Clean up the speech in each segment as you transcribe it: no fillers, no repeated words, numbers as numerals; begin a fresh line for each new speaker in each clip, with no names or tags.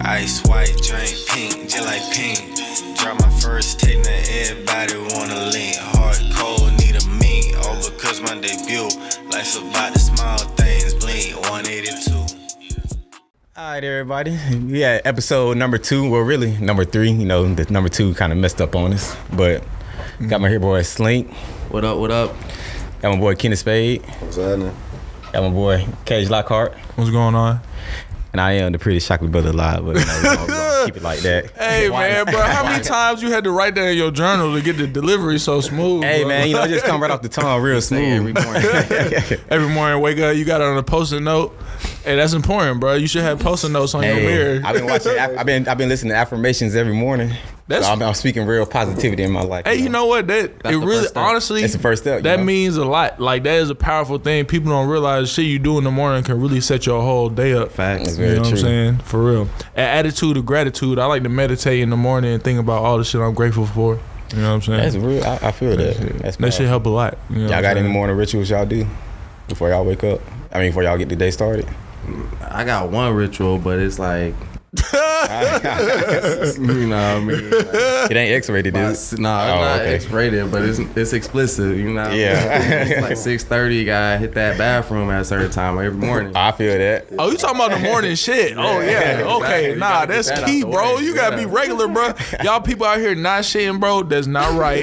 Ice white, drink pink, just like pink. Drop my first take, now everybody wanna link. Hard cold, need a mink. All because my debut. Life's about the small things, blink 182.
Alright, everybody. Yeah, episode number 2. Well, really, number 3. You know, the number 2 kind of messed up on us. But got my here boy Slink.
What up, what up?
Got my boy Spade.
What's happening?
Got my boy Kage Lockhart.
What's going on?
And I am the pretty chocolate brother alive, but you know, we're gonna keep it like that.
Hey, man, bro, how many times you had to write that in your journal to get the delivery so smooth?
Hey,
bro?
man, you know, it just come right off the tongue real smooth.
Every morning.
Every morning, wake up, you got it on a post-it note. Hey, that's important, bro. You should have post-it notes on your mirror.
I've been watching. I've been listening to affirmations every morning. So I'm speaking real positivity in my life.
Hey, you know what? It really, honestly,
it's the first step.
That means a lot. Like, that is a powerful thing. People don't realize shit you do in the morning can really set your whole day up.
Facts.
That's very
you know
true.
what I'm saying? For real. An attitude of gratitude. I like to meditate in the morning and think about all the shit I'm grateful for. You know what I'm saying?
That's real. I feel that.
That shit help a lot. You know
y'all got any morning rituals y'all do before y'all wake up? I mean, before y'all get the day started?
I got one ritual, but it's like, you know what I mean? Like,
it ain't X-rated, dude.
it's not X-rated, but it's explicit, you know?
Yeah.
It's like 6:30, gotta hit that bathroom at a certain time every morning.
I feel that.
Oh, you talking about the morning shit? Oh yeah, okay,
exactly.
nah,
You gotta
that's
get that
key,
out the
bro.
way.
You gotta be regular, bro. Y'all people out here not shitting, bro. That's not right.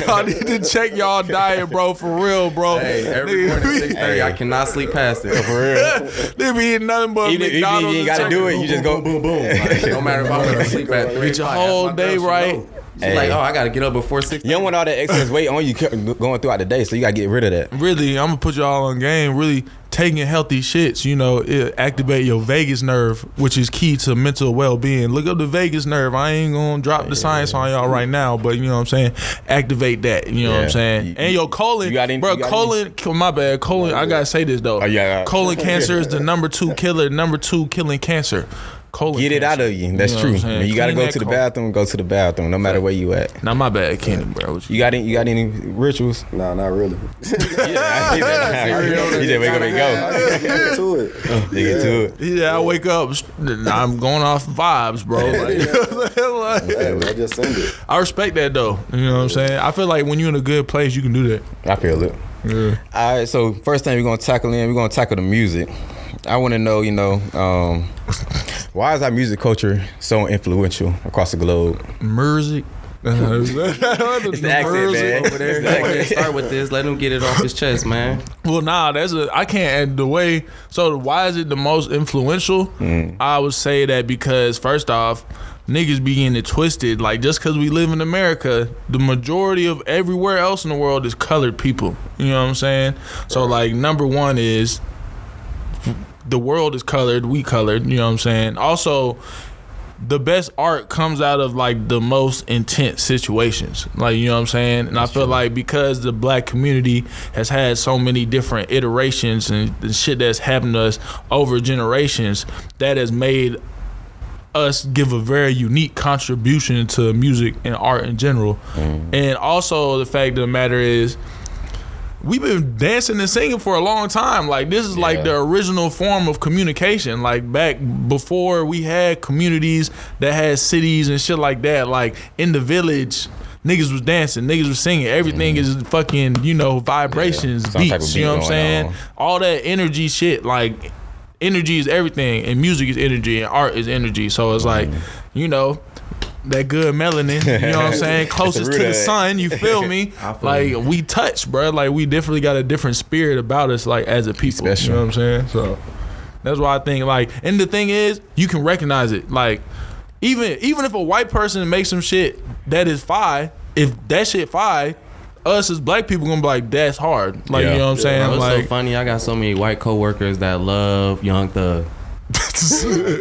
Y'all need to check y'all diet, bro, for real, bro.
Hey, every morning at 6:30, I cannot sleep past it.
For real.
They be eating nothing but
Even if you
McDonald's.
ain't gotta do it, you just go boom, boom.
Like, no matter if I'm gonna sleep at 3
Get your
o'clock,
whole
my
day
girl, she
right.
know. She's like, oh, I gotta get up before 6.
You don't want all that excess weight on you going throughout the day, so you gotta get rid of that.
Really, I'm gonna put y'all on game. Really taking healthy shits, you know, it activate your vagus nerve, which is key to mental well-being. Look up the vagus nerve. I ain't gonna drop the science on y'all right now, but you know what I'm saying? Activate that, you know what I'm saying? And your colon, my bad, colon, I gotta say this though. Colon cancer is the number 2 killing cancer. Colon
Get it
cancer.
out of you. That's true. When you gotta go to the bathroom, go to the bathroom, no matter where you at.
Not my bad, Kenny, bro.
You got any rituals?
Nah, not really.
You just wake up and go.
Get to it.
Get to it.
Yeah, I wake up, I'm going off vibes, bro.
I just send it.
I respect that though. You know what I'm saying? I feel like when you're in a good place, you can do that.
I feel it.
Yeah.
All right, so first thing we're gonna tackle the music. I want to know, why is our music culture so influential across the globe?
Music.
It's the accent, man.
Over there, go ahead, start with this. Let him get it off his chest, man.
Well, nah, I can't add the way. So why is it the most influential? I would say that because first off, niggas be getting it twisted. Like, just because we live in America, the majority of everywhere else in the world is colored people. You know what I'm saying? So like, number one is the world is colored, we colored, you know what I'm saying? Also, the best art comes out of like the most intense situations. Like, you know what I'm saying? And I feel like because the black community has had so many different iterations and shit that's happened to us over generations, that has made us give a very unique contribution to music and art in general. And also the fact of the matter is, we've been dancing and singing for a long time. Like, this is like the original form of communication. Like, back before we had communities that had cities and shit like that. Like, in the village, niggas was dancing, niggas was singing. Everything is fucking, vibrations, beats. You know what I'm saying? All that energy shit. Like, energy is everything, and music is energy, and art is energy. So it's like, that good melanin, you know what I'm saying? Closest to the sun, you feel me? Like, we touch, bro. Like, we definitely got a different spirit about us, like, as a people.
Special.
You know what I'm saying? So that's why I think, like, and the thing is, you can recognize it. Like, even if a white person makes some shit that is fire, if that shit fire, us as black people gonna be like, that's hard. Like, you know what I'm saying?
Bro, it's
like,
so funny. I got so many white coworkers that love Young Thug.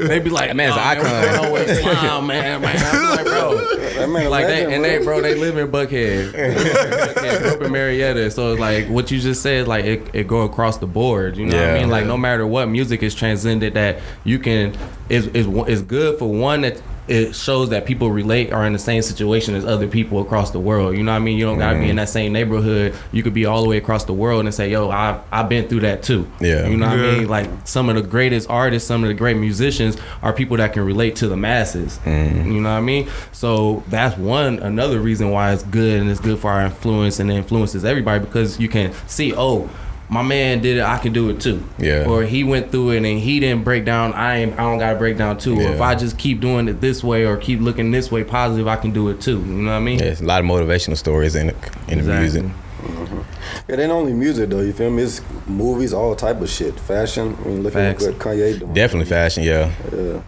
They be like,
man's an icon.
Always smile, man. I'm like, bro,
That man
like
legend,
they live in Buckhead. Buckhead, grew up in Marietta. So it's like what you just said, like it go across the board. You know what I mean? Like, no matter what, music is transcended. That you can is good for one that it shows that people relate are in the same situation as other people across the world. You know what I mean? You don't gotta be in that same neighborhood. You could be all the way across the world and say, yo, I've been through that too.
Yeah.
You know what I mean? Like some of the greatest artists, some of the great musicians are people that can relate to the masses. You know what I mean? So that's another reason why it's good, and it's good for our influence, and it influences everybody, because you can see, oh, my man did it, I can do it too.
Yeah.
Or he went through it and he didn't break down, I don't gotta break down too.
Yeah.
Or if I just keep doing it this way or keep looking this way positive, I can do it too. You know what I mean?
Yeah, it's a lot of motivational stories in the music.
It ain't only music though, you feel me? It's movies, all type of shit. Fashion. I mean, look at what Kanye doing.
Definitely fashion, yeah.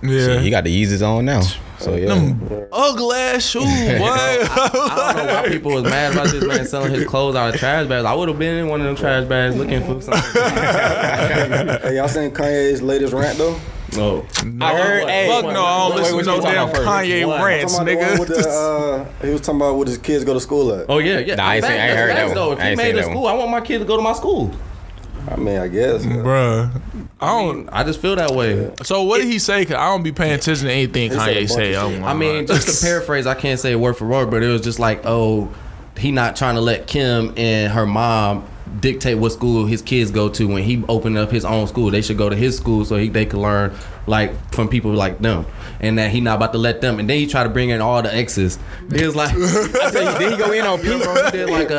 Shit, he got the Yeezys on now. So yeah.
Them ugly ass shoes, boy.
I don't know why people was mad about this man selling his clothes out of trash bags. I would have been in one of them trash bags looking for something.
Hey, y'all seen Kanye's latest rant though?
No.
I heard, hey,
Fuck no, I don't listen to no damn Kanye rants,
Talking about the one with
nigga.
he was talking about what his kids go to school at.
Oh yeah.
Nah, I ain't heard that one.
Though. If
I
he
ain't
made
seen
a
that
school,
one.
I want my kids to go to my school.
I mean, I guess.
Bruh.
I just feel that way.
So what did he say? Cause I don't be paying attention to anything
He said a
Kanye
bunch
say.
of shit.
I mean, just to paraphrase, I can't say word for word, but it was just like, oh, he not trying to let Kim and her mom dictate what school his kids go to. When he opened up his own school, they should go to his school so they could learn like from people like them, and that he not about to let them. And then he tried to bring in all the exes. He was like,
Then he go in on
He did like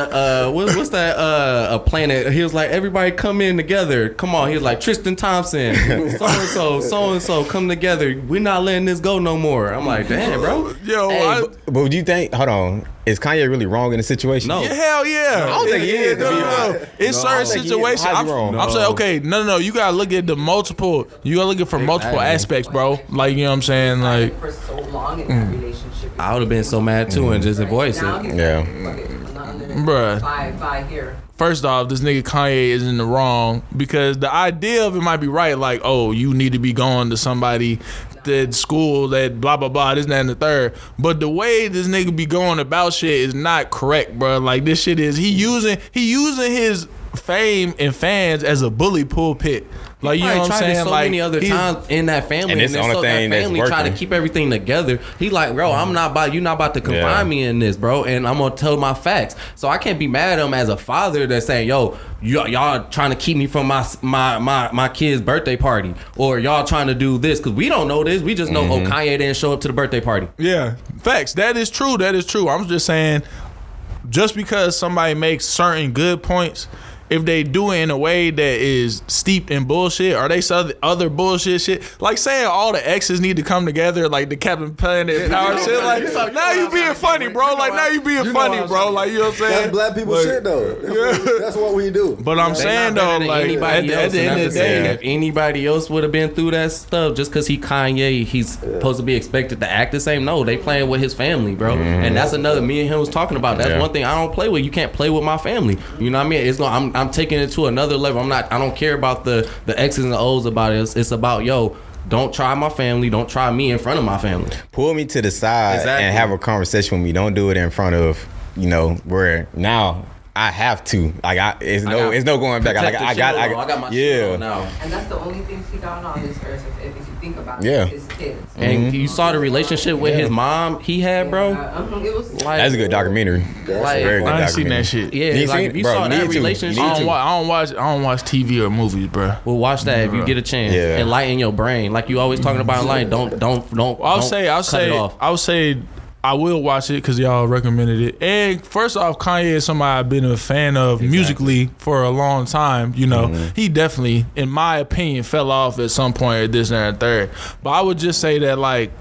what's that a planet? He was like, everybody come in together. Come on. He was like, Tristan Thompson, so and so come together. We're not letting this go no more. I'm like, damn, bro.
Yo,
Hey, but do you think? Hold on. Is Kanye really wrong in the situation?
No.
yeah, hell yeah.
I don't think he is, to be honest.
In
I
certain
don't think he is.
situations,
How's he wrong?
I'm saying, okay, no. You gotta look at the multiple. You gotta look at from multiple aspects, bro. Like, you know what I'm saying? Like,
for so long in that relationship.
I would have been so mad too and just voice
Now
it.
he's
Yeah.
like, fuck it, I'm not under
Bruh.
Five here.
first off, this nigga Kanye is in the wrong, because the idea of it might be right. Like, oh, you need to be going to somebody that school that blah blah blah, this, that, and the third. But the way this nigga be going about shit is not correct, bro. Like, this shit is he using his fame and fans as a bully pulpit. Like, you know what I'm saying?
So
like,
many other times in that family,
And it's the only thing
that
that's
family try to
working.
keep everything together. He like, bro, you're not about to confine me in this, bro, and I'm gonna tell my facts. So I can't be mad at him as a father that's saying, yo, y'all trying to keep me from my kid's birthday party, or y'all trying to do this, because we don't know this. We just know, oh, Kanye didn't show up to the birthday party.
yeah, facts. That is true. I'm just saying, just because somebody makes certain good points, if they do it in a way that is steeped in bullshit, or they say other bullshit shit, like saying all the exes need to come together, like the Captain Planet power shit, like, now you being funny, bro. Like, now you being funny, bro. Like, you know what I'm saying?
That's black people shit though. That's what we do.
But I'm saying though, like, at the end of the day,
if anybody else would have been through that stuff, just because he Kanye, he's supposed to be expected to act the same. No, they playing with his family, bro. And that's another, me and him was talking about. That's one thing I don't play with. You can't play with my family. You know what I mean? It's going. I'm taking it to another level. I don't care about the X's and the O's about it. It's about, yo, don't try my family. Don't try me in front of my family.
Pull me to the side and have a conversation with me. Don't do it in front of, where now I have to. Like, it's no going back. Like, I got
my shit on now.
And that's the only thing he got on this earth, if you think about
Yeah.
it, his kids.
And you saw the relationship with his mom he had, bro.
It was
Like,
That's a good documentary.
Like,
Very good
I ain't seen
documentary.
that shit.
yeah,
You
like
seen
if
it?
you
Bro,
saw
you
that
need to.
relationship.
You
I
need
don't,
to.
watch, I don't watch TV or movies, bro.
Well, watch that if you get a chance.
Yeah.
Enlighten your brain, like you always talking about in life. Don't.
I'll say I will watch it because y'all recommended it. And first off, Kanye is somebody I've been a fan of musically for a long time. He definitely, in my opinion, fell off at some point at this and that third. But I would just say that, like,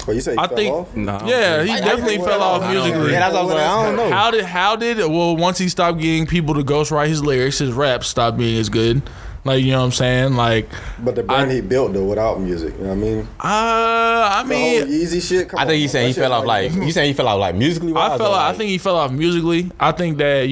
Oh, you say he
I
fell
think,
off?
No.
yeah, he definitely fell off musically.
Yeah, that's what I was like. I don't know.
How did once he stopped getting people to ghostwrite his lyrics, his raps stopped being as good. Like, you know what I'm saying? Like,
But the brand he built though without music, you know what I mean?
I
The whole
mean,
Yeezy shit. Come
I think
on,
he's saying he
that
fell
shit
off like you saying he fell off like musically.
I think he fell off musically. I think that,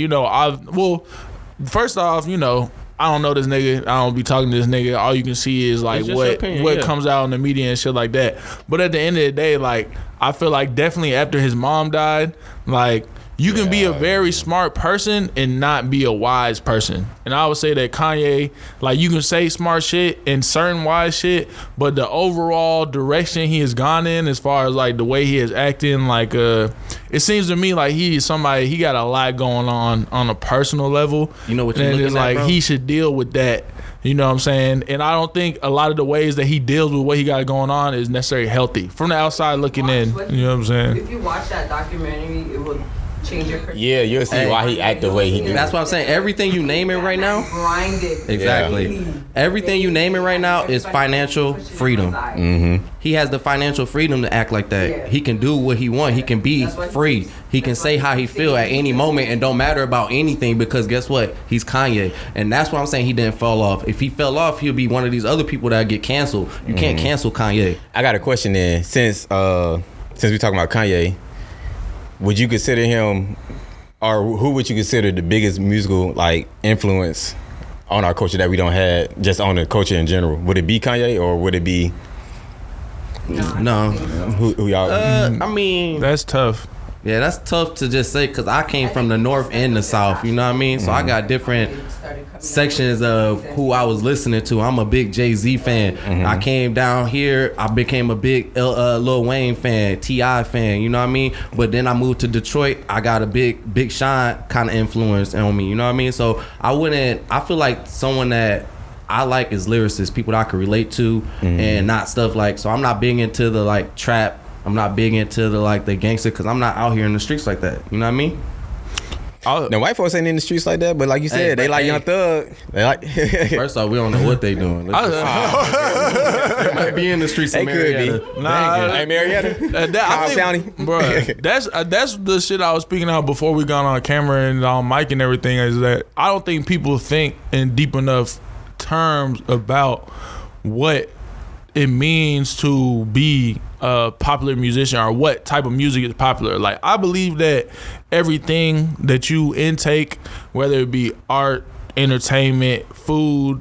first off, I don't know this nigga. I don't be talking to this nigga. All you can see is like
It's just your opinion,
what
yeah.
comes out in the media and shit like that. But at the end of the day, like, I feel like definitely after his mom died, like, You can be a very smart person and not be a wise person. And I would say that Kanye, like, you can say smart shit and certain wise shit, but the overall direction he has gone in, as far as like the way he is acting, like it seems to me like he got a lot going on a personal level.
You know what you're
and
looking
it's
at,
like
bro?
he should deal with that. You know what I'm saying? And I don't think a lot of the ways that he deals with what he got going on is necessarily healthy. From the outside looking in, you know what I'm saying?
If you watch that documentary, it will change your perspective.
Yeah, you'll see why he act the way he do.
That's what I'm saying. Everything you name it right now,
Grinded.
exactly. Everything you name it right now is financial freedom.
Mm-hmm.
He has the financial freedom to act like that.
Yeah.
He can do what he want. He can be free. He can say how he feel at any moment and don't matter about anything, because guess what? He's Kanye. And that's why I'm saying he didn't fall off. If he fell off, he'll be one of these other people that get canceled. You can't cancel Kanye.
I got a question then. Since we talking about Kanye, would you consider him, or who would you consider the biggest musical like influence on our culture that we don't have, just on the culture in general? Would it be Kanye, or would it be
No.
who y'all?
I mean,
That's tough.
yeah, that's tough to just say, because I came from the north and the south. You know what I mean? So I got different sections of who I was listening to. I'm a big Jay-Z fan. I came down here, I became a big Lil Wayne fan, T.I. fan, you know what I mean? But then I moved to Detroit, I got a big Sean kind of influence on me, you know what I mean? So I feel like someone that I like is lyricists, people that I can relate to, and not stuff like, so I'm not big into the like trap, I'm not big into the like the gangster, because I'm not out here in the streets like that, you know what I mean?
The white folks ain't in the streets like that, but like you said, they like Young Thug. They like.
First off, we don't know what they doing. They might be in the streets
They
of
could be.
Marietta.
Hey, Marietta,
I
Cobb County,
bro. That's the shit I was speaking of before we got on camera and on mic and everything. Is that I don't think people think in deep enough terms about what it means to be a popular musician, or what type of music is popular. Like, I believe that everything that you intake, whether it be art, entertainment, food,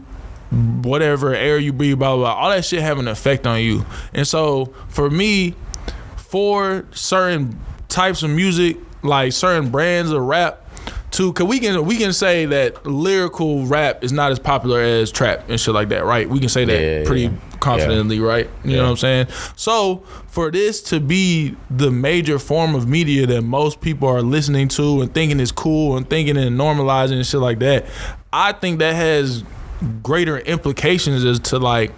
whatever, air you breathe, blah, blah, blah, all that shit have an effect on you. And so for me, for certain types of music, like certain brands of rap, cause we can say that lyrical rap is not as popular as trap and shit like that, right? We can say that pretty confidently, right? You know what I'm saying? So for this to be the major form of media that most people are listening to and thinking is cool and thinking and normalizing and shit like that, I think that has greater implications as to like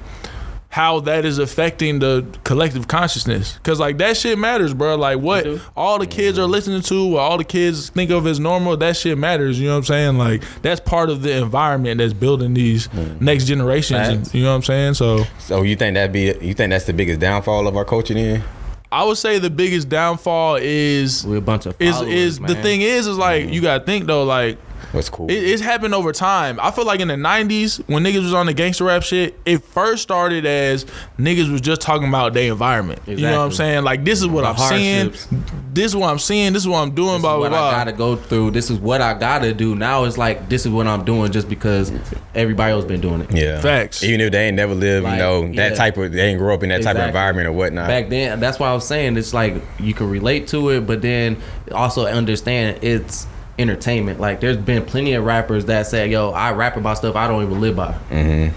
how that is affecting the collective consciousness. Cause like that shit matters, bro. Like what all the kids are listening to, what all the kids think of as normal, that shit matters. You know what I'm saying? Like that's part of the environment that's building these next generations. And, you know what I'm saying? So
you think that's the biggest downfall of our culture then?
I would say the biggest downfall is
We're a bunch of
is
followers,
the
man.
thing is like you gotta think though, like
What's cool?
It's happened over time. I feel like in the 90s, when niggas was on the gangster rap shit, it first started as niggas was just talking about their environment. You know what I'm
Exactly.
saying? Like, this is what I'm seeing.
hardships.
This is what I'm seeing. This is what I'm doing,
This
blah,
is
blah,
what
blah.
I gotta go through. This is what I gotta do. Now it's like, this is what I'm doing just because everybody else been doing it.
Yeah.
Facts.
Even if they ain't never lived,
Like,
you know, that
yeah.
type of, they ain't grow up in that type of
Exactly.
environment or whatnot.
Back then, that's why I was saying it's like you can relate to it, but then also understand it's entertainment. Like there's been plenty of rappers that say, yo, I rap about stuff I don't even live by.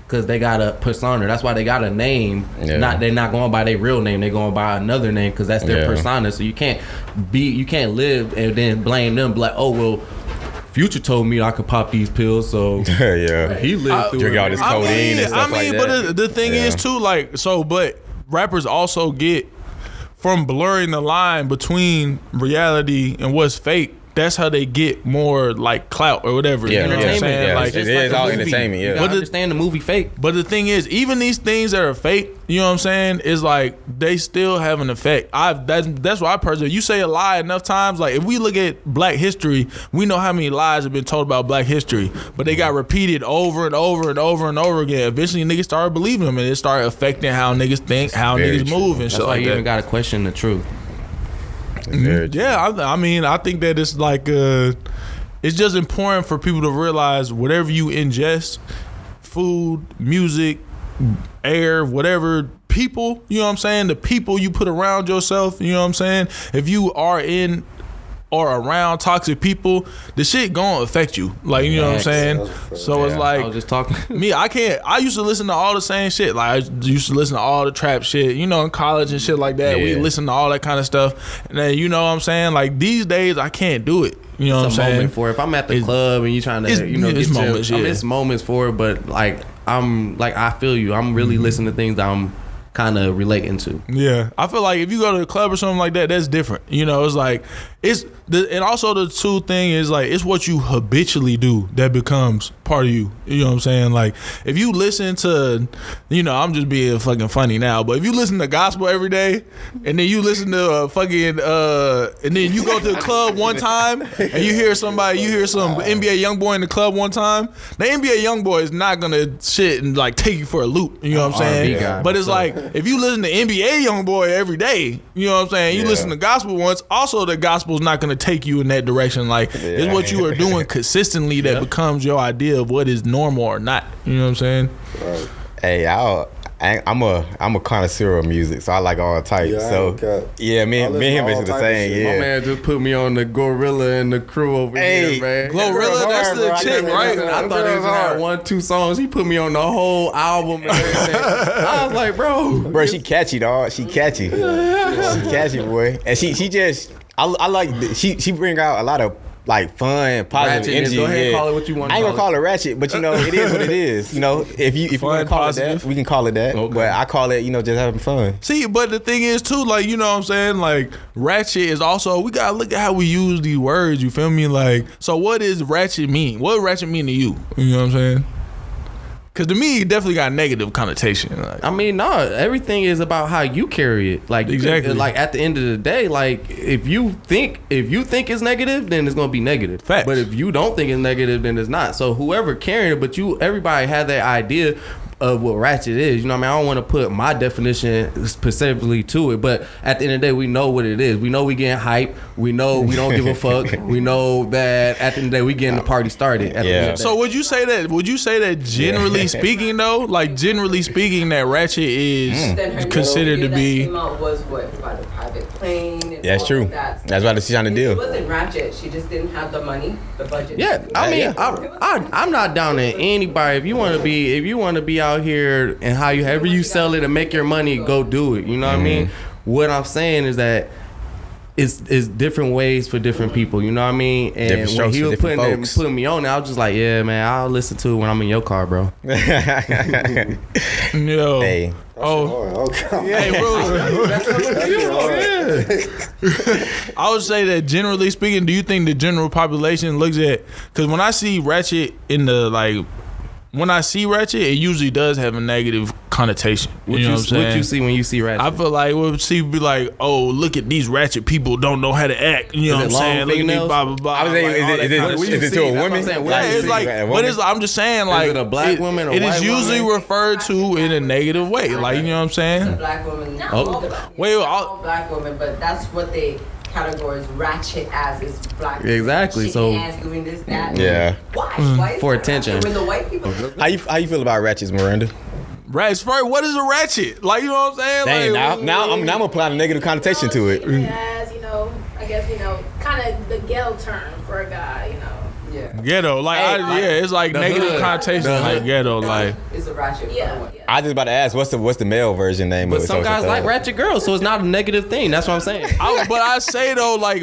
Cause they got a persona. That's why they got a name.
Yeah.
They're not going by their real name. They're going by another name because that's their
Yeah.
persona. So you can't live and then blame them. Be like, oh well, Future told me I could pop these pills, so
Yeah.
he lived through
drink
it.
all this codeine and stuff like that.
But the thing is too, like, so, but rappers also get from blurring the line between reality and what's fake. That's how they get more like clout or whatever.
Yeah,
You know what I'm
entertainment.
saying?
yeah,
Like,
it is all entertainment, yeah.
You gotta understand the movie fake.
but the thing is, even these things that are fake, you know what I'm saying, is like they still have an effect. That's why I personally, you say a lie enough times, like if we look at Black history, we know how many lies have been told about Black history, but they got repeated over and over and over and over again. Eventually, niggas started believing them, and it started affecting how niggas think, how
very
niggas
true.
move, and
That's
shit
why
like
you even
that.
gotta question the truth.
Very true.
Yeah, I mean, I think that it's like, it's just important for people to realize whatever you ingest, food, music, air, whatever, people, you know what I'm saying? The people you put around yourself, you know what I'm saying? If you are in or around toxic people, the shit gonna affect you. Like, you know what I'm saying? So it's like,
I was just talking.
me, I used to listen to all the same shit. Like, I used to listen to all the trap shit, you know, in college and shit like that. We listen to all that kind of stuff. And then, you know what I'm saying? Like, these days, I can't do it. You know what I'm saying?
Moment for it. If I'm at the club and you trying to, you know,
it's moments,
it's moments for it, but like, I feel you. I'm really listening to things that I'm kind of relating to.
Yeah, I feel like if you go to the club or something like that, that's different. You know, it's like and also the two thing is like it's what you habitually do that becomes part of you. You know what I'm saying? Like if you listen to, you know, I'm just being fucking funny now, but if you listen to gospel every day and then you listen to fucking and then you go to the club one time and you hear some NBA young boy in the club one time, the NBA young boy is not gonna shit and like take you for a loop. You know what I'm saying?
Guy,
but it's like if you listen to NBA young boy every day, you know what I'm saying? You listen to gospel once, also the gospel's not gonna take you in that direction. Like it's what you are doing consistently that becomes your idea of what is normal or not. You know what I'm saying?
Right.
Hey, I'm a connoisseur of music, so I like all types.
Yeah,
so yeah, me and him basically the same.
My
Yeah.
man just put me on the Gorilla and the Crew over here, man.
Glorilla, that's the chick, right?
I thought he just had 1-2 songs. He put me on the whole album and everything. I was like, bro,
She catchy, dog. She catchy. She catchy, boy. And she just I like she bring out a lot of like fun, positive
Ratchetness.
energy.
Go ahead and
yeah.
call it what you want to
I ain't
call
gonna call it ratchet, but you know it is what it is. You know, if you want to call
positive.
it that, we can call it that.
Okay.
But I call it, you know, just having fun.
See, but the thing is too, like, you know what I'm saying? Like, ratchet is also, we gotta look at how we use these words, you feel me? Like, so what does ratchet mean? What does ratchet mean to you? You know what I'm saying? Because to me, it definitely got a negative connotation. Like,
I mean, no, everything is about how you carry it. Like
Exactly.
like at the end of the day, like if you think it's negative, then it's gonna be negative.
Facts.
But if you don't think it's negative, then it's not. So whoever carrying it, but everybody had that idea of what ratchet is. You know what I mean? I don't want to put my definition specifically to it, but at the end of the day, we know what it is. We know we getting hype. We know we don't give a fuck. We know that at the end of the day, we getting the party started. At the end of the day.
so would you say that generally speaking though, like generally speaking, that ratchet is
Then her
considered to
movie that
be
came out was what, about a private plane. And
That's
all
true.
of that.
That's why she's trying to
It
deal.
wasn't ratchet. She just didn't have the money, the budget.
Yeah, I mean,
Yeah.
I'm not down to anybody. If you want to be out here and however you sell it and make your money, go do it. You know what I mean? What I'm saying is that it's different ways for different people. You know what I mean? And
Different
when
strokes
he
for
was
different folks.
putting me on it, I was just like, yeah, man, I'll listen to it when I'm in your car, bro.
yo.
Hey.
Oh,
Okay.
hey, bro. I would say that generally speaking, do you think the general population looks at? Because when I see ratchet it usually does have a negative connotation. You know what I'm saying?
What you see when you see ratchet?
I feel like we'll see be like, oh, look at these ratchet people don't know how to act. You know what I'm
Is it long
saying? Look at these
fingernails?
blah blah blah.
I was saying,
like, all that kind of shit.
is it to a woman?
That's what I'm saying.
Yeah, it's like, but it's, I'm just saying, like,
it a black woman or
it is
white
usually
woman?
referred to in a negative way. Like, you know what I'm
It's a
saying?
black woman.
Oh.
Wait,
all black women, but that's what they categorize ratchet as, is black.
Exactly,
Shaking
so-
hands, doing this, that.
Yeah.
Why? Why is
For
that
attention.
ratchet? When the white people.
How you feel about ratchets, Miranda?
Right, what is a ratchet? Like, you know what I'm saying?
Dang,
Like,
now I'm applying a negative connotation to it.
As, I guess, kind of the ghetto term for a guy,
Yeah.
Ghetto, like, it's like
the
negative
hood.
connotation,
The
like
hood.
ghetto, like.
It's a ratchet.
Yeah.
I just about to ask, what's the male version name
But
of it?
some guys like ratchet girls, so it's not a negative thing. That's what I'm saying.
But I say though, like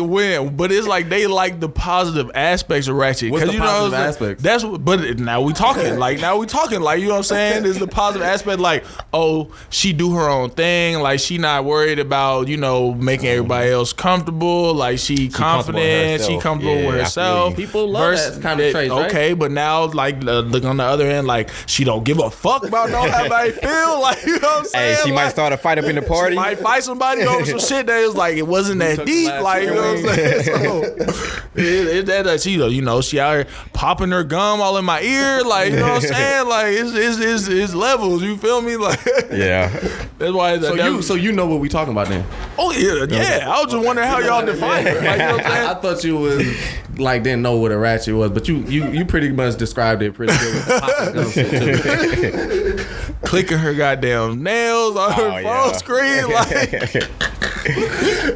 but it's like they like the positive aspects of ratchet.
What's
'Cause
the
you know,
positive
it's like-
aspects?
That's but now we talking, like you know what I'm saying? Is the positive aspect like, oh, she do her own thing, like she not worried about making everybody else comfortable, like she confident, she comfortable with
Yeah, I feel
herself.
you.
People love that kind of traits, right?
Okay, but now like look on the other end, like she don't give a fuck about how everybody feel, like you know what I'm saying?
Hey, she might
Like,
start a fight up in the party.
might fight somebody over some shit that is like it wasn't that
Took
deep,
the last
like you know what I'm saying. So it's that she out here popping her gum all in my ear, like you know what I'm saying. Like it's levels. You feel me? Like
Yeah.
that's why.
So you know what we talking about then?
Oh yeah. I was just wondering how y'all define it. Like, you know what I'm saying?
I thought you was like didn't know what a ratchet was, but you pretty much described it pretty good with the popping gum shit too.
Clicking her goddamn nails on her phone screen, like.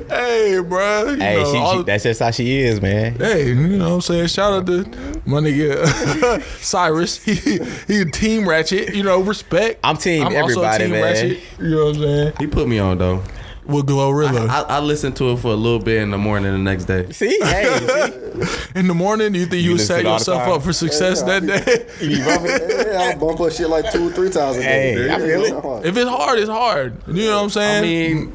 Hey, bro.
Hey, that's just how she is, man.
Hey, you know what I'm saying? Shout out to my nigga Sirus. He Team Ratchet, you know, respect.
I'm everybody,
also team
man.
Ratchet, you know what I'm saying?
He put me on though.
With Glorilla.
I listened to it for a little bit in the morning the next day.
See?
In the morning, do you think you would set yourself up for success that day?
I bump up shit like 2-3 times a day.
Hey, I feel it.
If it's hard, it's hard. You know what I'm saying?
I mean,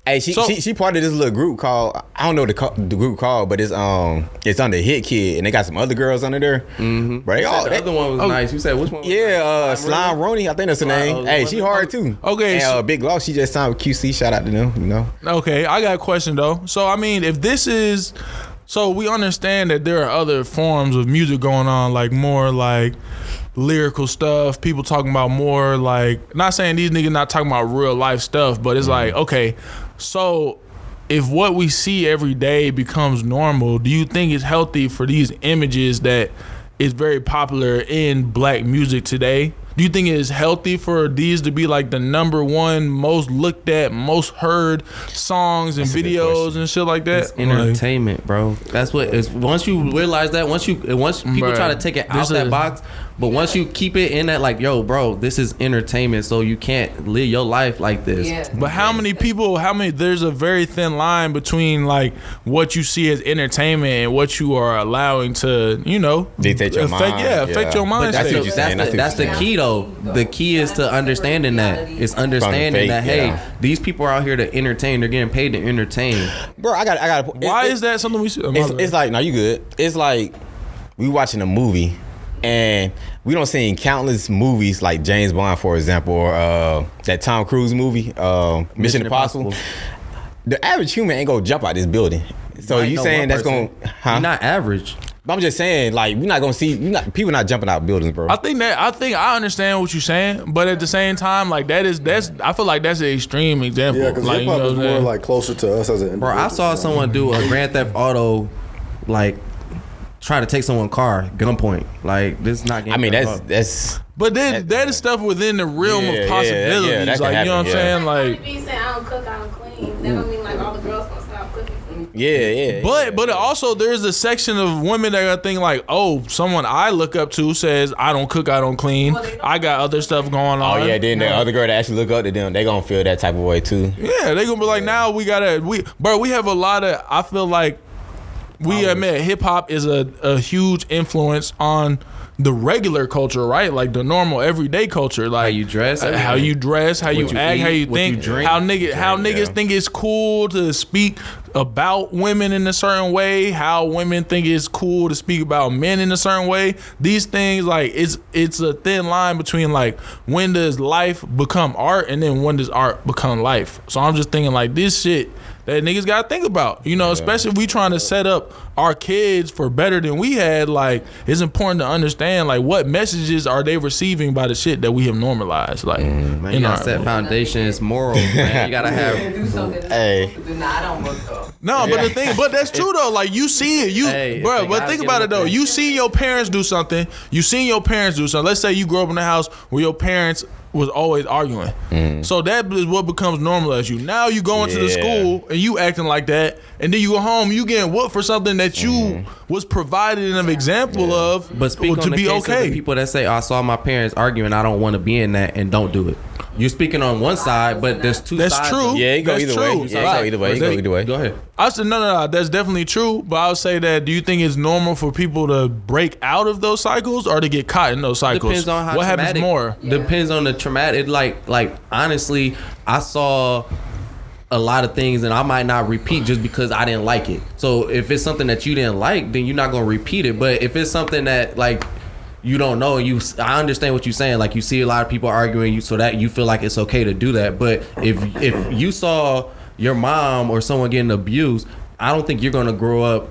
Hey, she part of this little group called, I don't know the group called, but it's under Hit Kid, and they got some other girls under there.
mm-hmm.
But the
other one was nice. You said which one? Was
Slime Roney, I think that's her name. Hey, she hard too.
Okay,
and Big Gloss, she just signed with QC. Shout out to them, you know.
Okay, I got a question though. So I mean, if this is, so we understand that there are other forms of music going on, like more like lyrical stuff. People talking about more like, not saying these niggas not talking about real life stuff, but it's like, okay, so if what we see every day becomes normal, do you think it's healthy for these images that is very popular in black music today? Do you think it is healthy for these to be like the #1 most looked at, most heard songs and videos and shit like that?
It's entertainment, bro. That's what it's. Once you realize that, once people try to take it out that box, but once you keep it in that, like, yo, bro, this is entertainment, so you can't live your life like this.
Yeah.
But how many people? There's a very thin line between like what you see as entertainment and what you are allowing to, you know,
dictate your mind.
Affect your mind.
That's the key though. The key is to understanding that. It's understanding that, hey, these people are out here to entertain. They're getting paid to entertain.
Bro, I got.
Why is that something we see?
It's like, no, you good. It's like we watching a movie, and we don't see countless movies like James Bond, for example, or that Tom Cruise movie, Mission Impossible. The average human ain't gonna jump out this building. So you saying that's gonna?
You're not average.
But I'm just saying, like, we're not gonna see people not jumping out buildings, bro.
I think I understand what you're saying, but at the same time, like that's I feel like that's an extreme example.
Yeah, because
like,
hip hop is more like closer to us as an individual.
Bro, I saw someone do a Grand Theft Auto, like, try to take someone's car, gunpoint. Like, this is not.
I mean, that's.
But that is stuff within the realm of possibilities.
Yeah, that
like,
happen,
you know what I'm saying? Like,
Be saying I don't cook, I don't clean. That don't mean like all the girls gonna stop cooking.
Yeah.
But also there's a section of women that are thinking like, oh, someone I look up to says I don't cook, I don't clean. I got other stuff going on.
Oh yeah, then the other girl that actually look up to them, they gonna feel that type of way too.
Yeah, they gonna be like, now we have a lot of. I feel like we admit hip hop is a huge influence on the regular culture, right? Like the normal everyday culture, like
how you dress,
how you act,
eat,
how you think,
you drink,
how niggas think it's cool to speak about women in a certain way, how women think it's cool to speak about men in a certain way. These things, like, it's a thin line between like when does life become art and then when does art become life. So I'm just thinking like this shit that niggas gotta think about, you know, especially if we trying to set up our kids for better than we had. Like, it's important to understand like what messages are they receiving by the shit that we have normalized. Like,
man, you gotta set foundation. It's moral, man. You gotta have.
Do something.
Hey.
I don't work though.
No, but that's true though. Like, you see it, bro. But think about it though. You see your parents do something. Let's say you grew up in a house where your parents was always arguing. So that is what becomes normal as you. Now you go into the school and you acting like that, and then you go home, you getting whooped for something that you was provided an example of.
But speak
to
on the
be
case
okay.
of the people that say, I saw my parents arguing, I don't want to be in that, and don't do it. You're speaking on one side, but there's two sides.
That's true.
Yeah, it go
That's
either
true.
way. Yeah, it go either way.
Go ahead.
I said no. That's definitely true. But I would say that, do you think it's normal for people to break out of those cycles or to get caught in those cycles?
Depends on how
what
traumatic,
happens more.
Depends on the traumatic. Like honestly, I saw a lot of things and I might not repeat just because I didn't like it. So if it's something that you didn't like, then you're not gonna repeat it. But if it's something that like you don't know, and I understand what you're saying. Like, you see a lot of people arguing, so that you feel like it's okay to do that. But if you saw your mom or someone getting abused, I don't think you're gonna grow up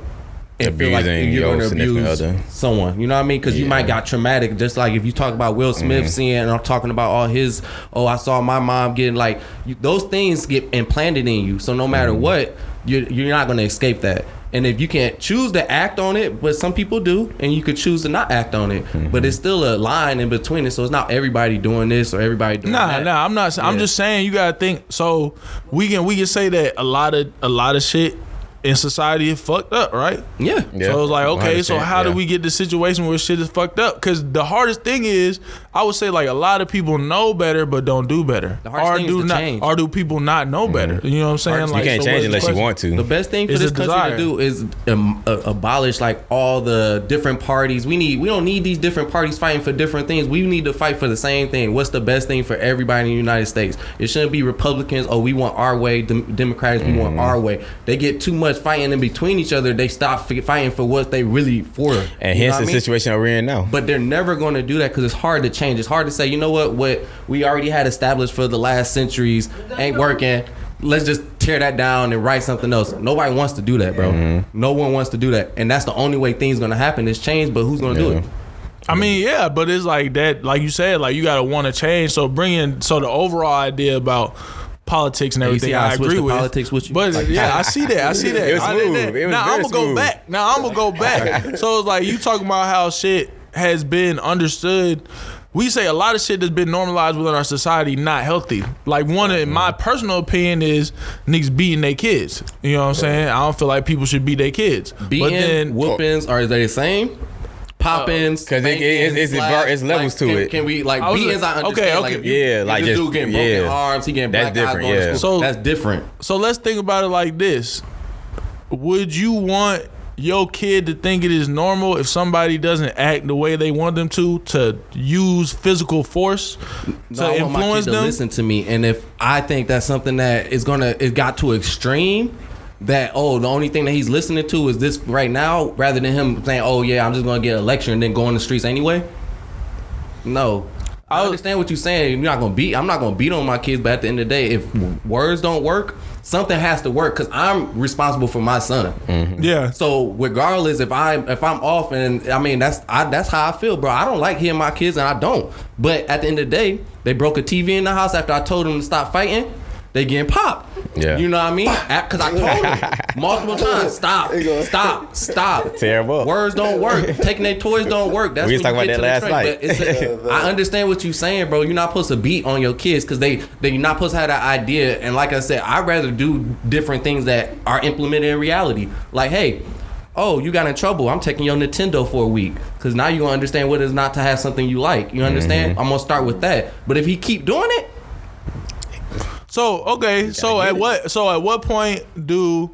and feel like you're gonna abuse someone. You know what I mean? Because you might got traumatic. Just like if you talk about Will Smith seeing, and I'm talking about all his, I saw my mom getting, like, those things get implanted in you. So no matter what, you're not gonna escape that. And if you can't choose to act on it, but some people do, and you could choose to not act on it, but it's still a line in between it. So it's not everybody doing this or everybody doing that.
Nah, I'm not. I'm just saying you gotta think. So we can say that a lot of shit in society is fucked up, right?
Yeah.
So it's like, okay, so how do
yeah.
we get the situation where shit is fucked up? Because the hardest thing is, I would say, like, a lot of people know better but don't do better.
The hardest thing is to change.
Or do people not know better? You know what I'm saying?
You
Like,
can't
so
change
what's
unless
the
you want
The
to.
best thing for
It's
this
a
country
desire.
to do is abolish like all the different parties. We don't need these different parties fighting for different things. We need to fight for the same thing. What's the best thing for everybody in the United States? It shouldn't be Republicans. Oh, we want our way. Democrats, we want our way. They get too much fighting in between each other. They stop fighting for what they really for.
And
You know
hence
what
the
I mean?
situation that we're in now.
But they're never going to do that because it's hard to change. It's hard to say, you know what we already had established for the last centuries ain't working. Let's just tear that down and write something else. Nobody wants to do that, bro. No one wants to do that. And that's the only way things going to happen is change, but who's going to do it?
I mean, yeah, but it's like that, like you said, like you gotta want to change. So the overall idea about politics and everything,
see how I
I
switched
agree
to
with.
politics with you?
But yeah, I see that.
It was
I did
smooth.
that.
It was
Now
very
I'm gonna go
smooth.
back. So it's like you talking about how shit has been understood. We say a lot of shit that's been normalized within our society not healthy. Like one in my personal opinion is niggas beating their kids. You know what I'm saying? I don't feel like people should beat their kids.
Beating, whoopings, are they the same? Pop-ins,
'cause it's levels to it.
Can we like
I was
beatings? I
okay,
understand.
okay.
Like if you,
Yeah,
if
like
this
just-
dude getting broken
yeah.
arms, he getting
That's
black eyes
different,
going to
yeah.
school.
So-
that's different.
So let's think about it like this. Would you want your kid to think it is normal if somebody doesn't act the way they want them to use physical force to
I want my
influence
kid to
them?
listen to me, and if I think that's something that is it got to extreme, that the only thing that he's listening to is this right now, rather than him saying, oh yeah, I'm just gonna get a lecture and then go on the streets anyway. No. I understand what you're saying. I'm not gonna beat on my kids, but at the end of the day, if words don't work, something has to work because I'm responsible for my son.
Yeah.
So regardless, if I'm off, and I mean that's how I feel, bro. I don't like hitting my kids, and I don't. But at the end of the day, they broke a TV in the house after I told them to stop fighting. They getting popped.
Yeah.
You know what I mean? Because I told them multiple times, stop.
Terrible.
Words don't work. Taking their toys don't work. That's
We was
when
talking
you
about
get
that
to
last
the track. But I understand what you're saying, bro. You're not supposed to beat on your kids because you're not supposed to have that idea. And like I said, I'd rather do different things that are implemented in reality. Like, hey, you got in trouble. I'm taking your Nintendo for a week because now you're going to understand what it is not to have something you like. You understand? I'm going to start with that. But if he keep doing it,
So at what point do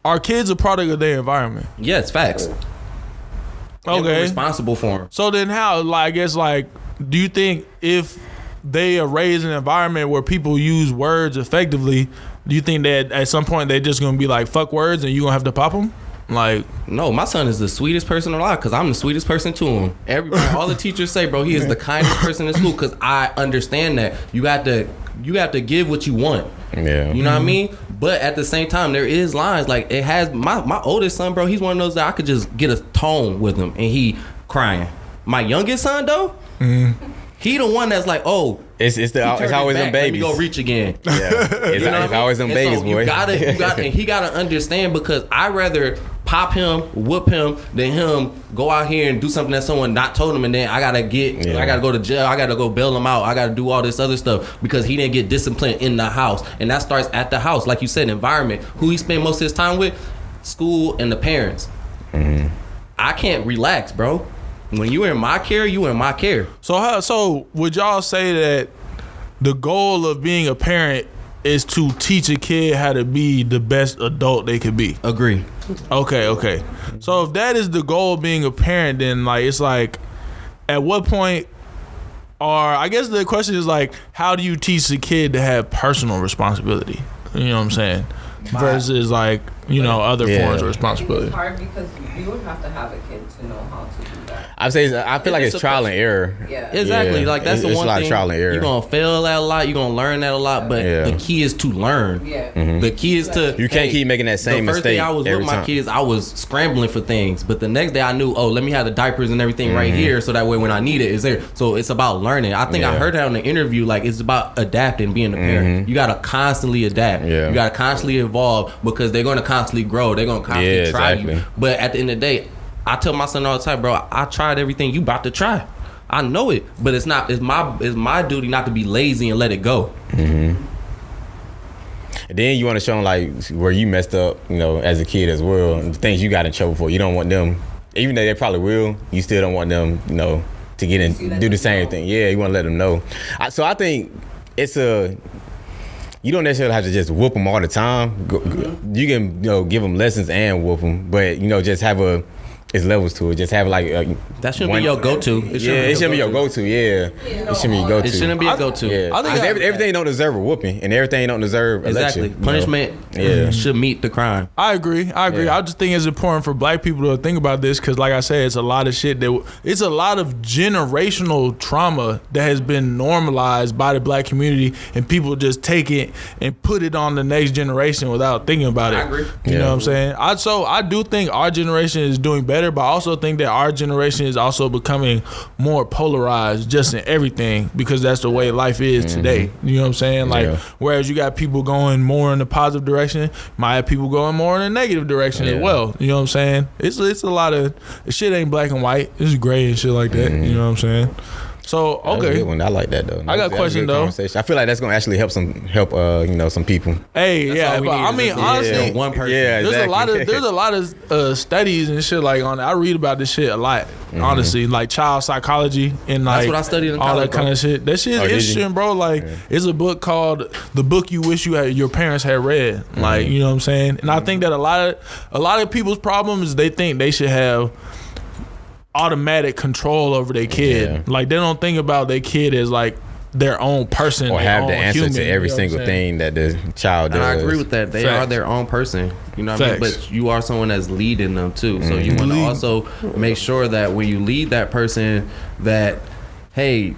our kids a product of their environment?
yes, facts. And we're
Okay.
responsible for them.
So then how, like, I guess, like, do you think if they are raised in an environment where people use words effectively, do you think that at some point they're just going to be like, fuck words and you going to have to pop them? Like,
No, my son is the sweetest person alive because I'm the sweetest person to him. Everybody, all the teachers say, bro, he is the kindest person in school because I understand that you have to give what you want.
Yeah.
You know what I mean? But at the same time, there is lines. Like it has my oldest son, bro. He's one of those that I could just get a tone with him and he crying. My youngest son though, he the one that's like,
It's always them babies.
Let me go reach again.
Yeah. It's,
You know what
it's
I mean?
always them
And
babies,
so
boy.
You gotta, and he gotta understand because I'd rather pop him, whoop him, than him go out here and do something that someone not told him, and then I gotta go to jail, I gotta go bail him out, I gotta do all this other stuff because he didn't get disciplined in the house, and that starts at the house, like you said, environment. Who he spend most of his time with? School and the parents. I can't relax, bro. When you in my care, you in my care.
so would y'all say that the goal of being a parent is to teach a kid how to be the best adult they could be?
Agree.
Okay. So if that is the goal of being a parent, then like it's like, at what point, or I guess the question is like, how do you teach a kid to have personal responsibility? You know what I'm saying? Versus like, other forms of responsibility.
It's hard because you would have to have a kid to know how to do that.
I feel like it's trial and error.
Yeah.
Exactly.
Yeah.
Like that's the
It's
one
a lot
thing.
of trial and error.
You're gonna fail at a lot. You're gonna learn that a lot. But the key is to learn.
Yeah.
The key is to.
You can't keep making that same
the first
mistake
day I was
every
with my
time.
kids, I was scrambling for things. But the next day I knew, let me have the diapers and everything right here, so that way when I need it, it's there. So it's about learning. I think I heard that on the interview. Like it's about adapting, being a parent. You gotta constantly adapt.
Yeah.
You gotta constantly evolve because they're gonna constantly grow. They're gonna constantly try
exactly.
you. But at the end of the day, I tell my son all the time, bro, I tried everything you about to try. I know it, but it's my duty not to be lazy and let it go.
Mm-hmm. And then you want to show them like where you messed up, you know, as a kid as well, and the things you got in trouble for. You don't want them, even though they probably will, you still don't want them, you know, to get in, do the same thing. Yeah, you want to let them know. So I think it's you don't necessarily have to just whoop them all the time. You can, you know, give them lessons and whoop them, but you know, just have it's levels to it. Just have like
that shouldn't be your go-to.
It shouldn't be your go-to. Yeah, it shouldn't be your go-to.
It shouldn't be a go-to.
Yeah, I think everything don't deserve a whooping, and everything don't deserve
exactly
election,
punishment. Should meet the crime.
I agree.
Yeah.
I just think it's important for black people to think about this because, like I said, it's a lot of shit it's a lot of generational trauma that has been normalized by the black community, and people just take it and put it on the next generation without thinking about it. I
agree.
You know what I'm saying? I do think our generation is doing better, but I also think that our generation is also becoming more polarized just in everything because that's the way life is today. You know what I'm saying? Like, whereas you got people going more in the positive direction, might have people going more in the negative direction as well. You know what I'm saying? It's a lot of shit ain't black and white. It's gray and shit like that. You know what I'm saying? So okay,
that's a good one. I like that though.
I got a question though.
I feel like that's gonna actually help you know, some people.
Hey, but I mean, honestly,
one person.
Yeah, exactly.
There's a lot of studies and shit like on it. I read about this shit a lot. Honestly, like child psychology and like
that's what I studied in
all
college,
that kind of shit. That shit is interesting, bro. Like it's a book called "The Book You Wish your parents had read." Like you know what I'm saying. And I think that a lot of people's problems, they think they should have automatic control over their kid. Like they don't think about their kid as like their own person
or have the answer
human,
to every single thing that the child does.
And I agree with that. They are their own person. You know what I mean? But you are someone that's leading them too. So you want to also make sure that when you lead that person that, hey,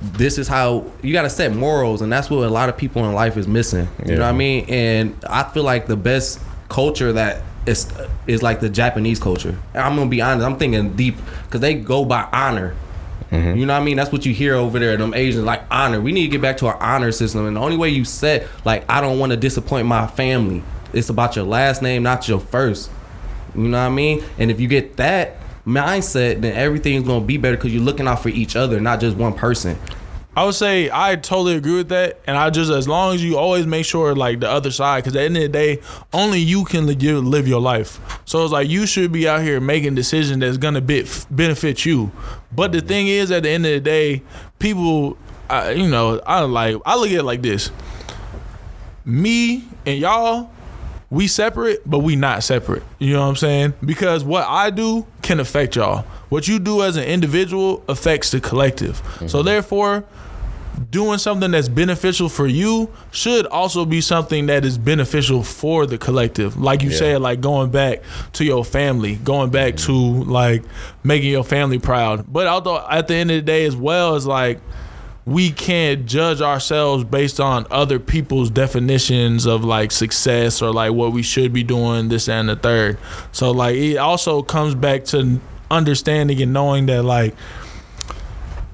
this is how you got to set morals, and that's what a lot of people in life is missing. You know what I mean? And I feel like the best culture that is like the Japanese culture. And I'm gonna be honest, I'm thinking deep because they go by honor. You know what I mean? That's what you hear over there. Them Asians like honor. We need to get back to our honor system, and the only way you set like I don't want to disappoint my family. It's about your last name, not your first. You know what I mean? And if you get that mindset, then everything's gonna be better because you're looking out for each other, not just one person.
I would say I totally agree with that, and I just as long as you always make sure like the other side, because at the end of the day, only you can live your life. So it's like you should be out here making decisions that's gonna benefit you. But the thing is, at the end of the day, people, I look at it like this: me and y'all, we separate, but we not separate. You know what I'm saying? Because what I do can affect y'all. What you do as an individual affects the collective. So therefore, doing something that's beneficial for you should also be something that is beneficial for the collective. Like you said, like going back to your family, going back to like making your family proud. But although at the end of the day as well, as like we can't judge ourselves based on other people's definitions of like success or like what we should be doing, this and the third. So like it also comes back to understanding and knowing that like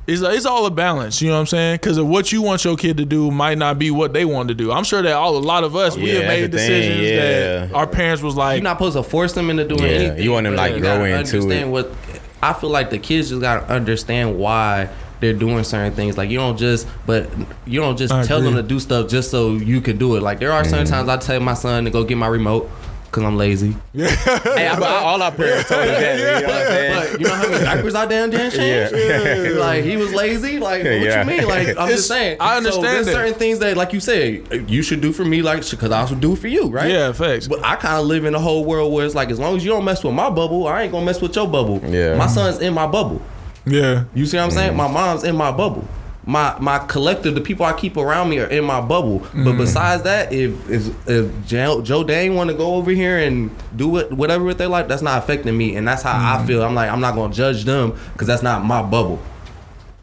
it's all a balance, you know what I'm saying? Because what you want your kid to do might not be what they want to do. I'm sure that a lot of us, we have made decisions that our parents was like,
you're not supposed to force them into doing anything.
You want them like grow into it.
I feel like the kids just gotta understand why they're doing certain things. Like you don't just tell them to do stuff just so you can do it. Like there are certain times I tell my son to go get my remote because I'm lazy. Hey,
all our parents told us that. You know what I'm saying?
But you know how many diapers I damn changed? Like he was lazy. Like what you mean? Like I'm just saying.
I understand.
So there's certain things that, like you said, you should do for me, like because I also do for you, right?
Yeah, facts.
But I kind of live in a whole world where it's like as long as you don't mess with my bubble, I ain't gonna mess with your bubble.
Yeah.
My son's in my bubble.
Yeah.
You see what I'm saying? My mom's in my bubble. My collective, the people I keep around me are in my bubble. But besides that, if Joe Dang want to go over here and do whatever with their life, that's not affecting me, and that's how I feel. I'm like, I'm not gonna judge them because that's not my bubble.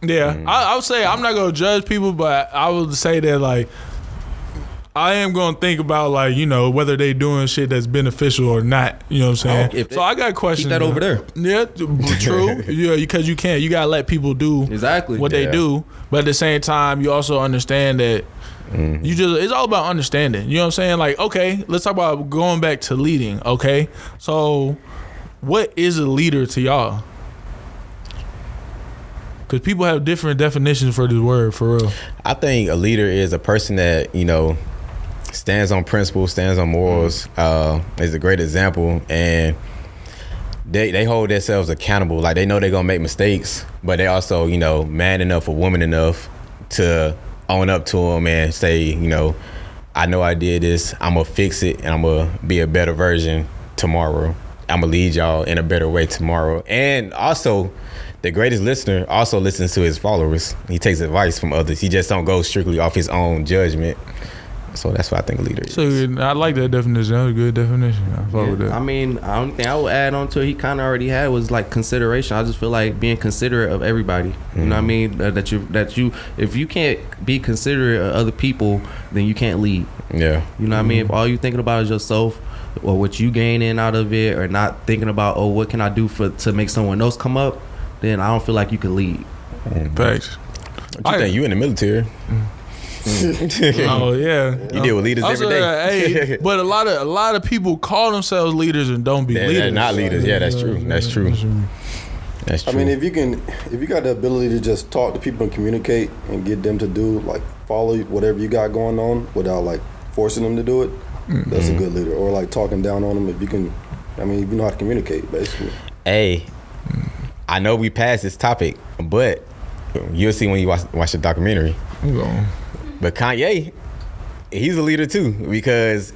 Yeah, I would say I'm not gonna judge people, but I would say that like I am gonna think about like, you know, whether they doing shit that's beneficial or not. You know what I'm saying? So I got questions.
Keep that over there.
Yeah, true. Yeah, because you gotta let people do
exactly
what they do, but at the same time, you also understand that it's all about understanding. You know what I'm saying? Like, okay, let's talk about going back to leading. Okay, so what is a leader to y'all? Because people have different definitions for this word, for real.
I think a leader is a person that, you know, stands on principles, stands on morals, is a great example, and they hold themselves accountable. Like, they know they're gonna make mistakes, but they also, you know, man enough or woman enough to own up to them and say, you know I did this, I'm gonna fix it, and I'm gonna be a better version tomorrow. I'm gonna lead y'all in a better way tomorrow. And also, the greatest listener also listens to his followers. He takes advice from others. He just don't go strictly off his own judgment. So that's what I think a leader is.
So I like that definition. That was a good definition. I fuck with that.
I mean, the only thing I would add on to it, he kind of already had, was like consideration. I just feel like being considerate of everybody. You know what I mean? That you, if you can't be considerate of other people, then you can't lead.
Yeah.
You know what I mean? If all you thinking about is yourself or what you gaining out of it, or not thinking about, oh, what can I do to make someone else come up, then I don't feel like you can lead.
Thanks.
What you think? You in the military?
Oh yeah,
you deal with leaders every day.
Hey, but a lot of people call themselves leaders and don't be leaders.
They're not leaders. Yeah, that's true. That's true. That's true.
I mean, if you got the ability to just talk to people and communicate and get them to do, like, follow whatever you got going on without like forcing them to do it, that's a good leader. Or like talking down on them, if you can. I mean, if you know how to communicate, basically.
Hey, I know we passed this topic, but you'll see when you watch the documentary. But Kanye, he's a leader too, because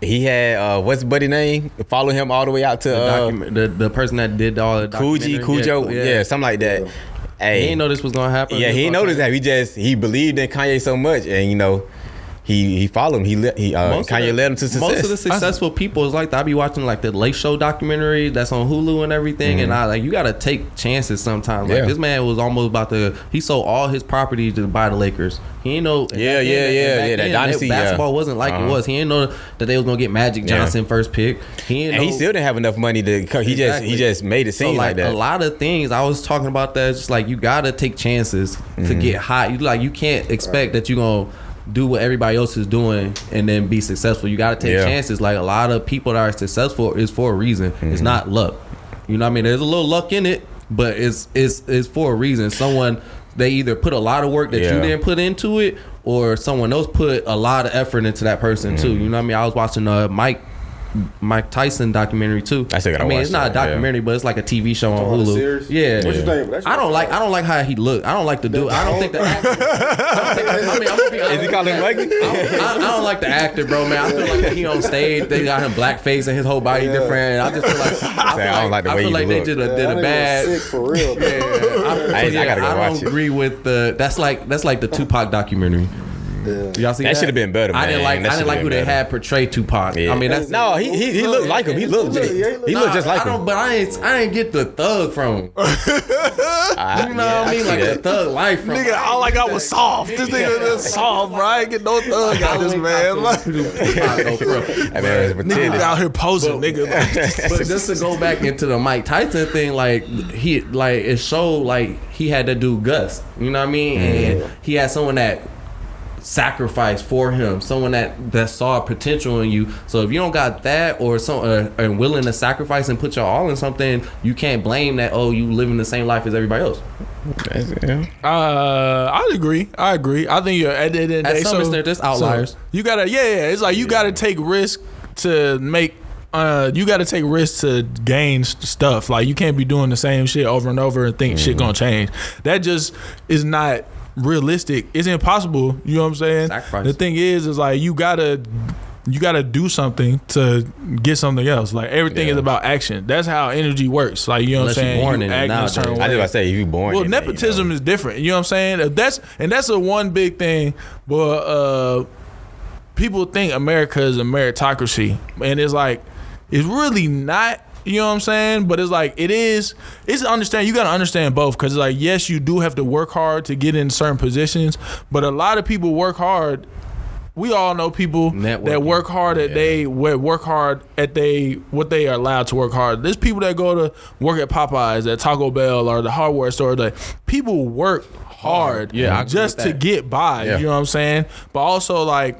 he had what's the buddy name? Follow him all the way out to
the person that did all the
Cujo, yeah, something like that.
Yeah.
Hey,
he didn't know this was gonna happen.
Yeah, he didn't know that. He believed in Kanye so much, and, you know, he followed him. Kanye led him to success.
Most of the successful people is like that. I be watching like the Late Show documentary that's on Hulu and everything, and I like, you gotta take chances sometimes. Like, this man was almost about to. He sold all his property to buy the Lakers. He didn't know.
That dynasty.
Basketball wasn't like it was. He didn't know that they was gonna get Magic Johnson first pick. He
still didn't have enough money to. He just made it seem like that.
A lot of things I was talking about that. It's just like, you gotta take chances to get hot. You can't expect that you gonna do what everybody else is doing and then be successful. You gotta take chances. Like, a lot of people that are successful is for a reason. It's not luck. You know what I mean? There's a little luck in it, but it's for a reason. They either put a lot of work that you didn't put into it, or someone else put a lot of effort into that person too. You know what I mean? I was watching Mike Tyson documentary too. I mean, it's not a documentary, but it's like a TV show on Hulu. Yeah.
What you think?
I don't like how he looked. I don't like the dude. I don't think the actor. I mean, I'm gonna be honest.
Is he calling him ugly?
I don't like the actor, bro, man. I feel like he on stage, they got him blackface and his whole body different. I just feel like I feel like they just did a bad.
Sick for real.
I gotta go watch it.
I don't agree with that's like the Tupac documentary. Y'all see
that should have been better, man.
I didn't like who they had portray Tupac. I mean, that's
he looked like him. He looked just like him.
But I ain't get the thug from him. You know what I mean? Like the thug life from
nigga. All I got was soft. This nigga was soft, bro. I ain't get no thug out of this man. Nigga out here posing, nigga.
But just to go back into the Mike Tyson thing, it showed like he had to do Gus. You know what I mean? And he had someone that sacrifice for him, someone that saw potential in you. So if you don't got that, or and willing to sacrifice and put your all in something, you can't blame that, oh, you living the same life as everybody else.
I agree. I think you're at the end of the day,
some extent, there's outliers.
So you gotta it's like you gotta take risk to make you gotta take risks to gain stuff. Like, you can't be doing the same shit over and over and think shit gonna change. That just is not realistic. It's impossible. You know what I'm saying?
Sacrifice.
The thing is like, you gotta do something to get something else. Like, everything is about action. That's how energy works. Like, you know what I'm saying?
Born in it nowadays.
I just about to say, if you born
well,
in
nepotism is different. You know what I'm saying? That's a one big thing. But people think America is a meritocracy, and it's like, it's really not. You know what I'm saying? But it's like, it is. It's understand. You got to understand both, because it's like, yes, you do have to work hard to get in certain positions, but a lot of people work hard we all know people that work hard at what they are allowed to work hard. There's people that go to work at Popeyes, at Taco Bell, or the hardware store. Like, people work hard just to get by. You know what I'm saying? But also, like,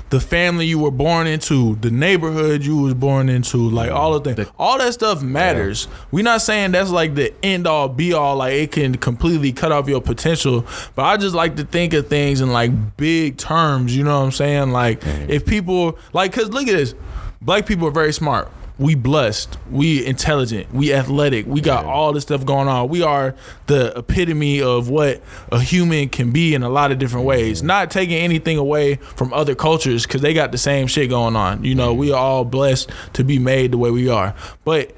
the family you were born into, the neighborhood you was born into, like all of things, all that stuff matters. We're not saying that's like the end all be all, like it can completely cut off your potential. But I just like to think of things in like big terms. You know what I'm saying? Like if people like, cause look at this, black people are very smart. We blessed, we intelligent, we athletic, we got all this stuff going on. We are the epitome of what a human can be in a lot of different ways. Not taking anything away from other cultures because they got the same shit going on. You know, we are all blessed to be made the way we are. But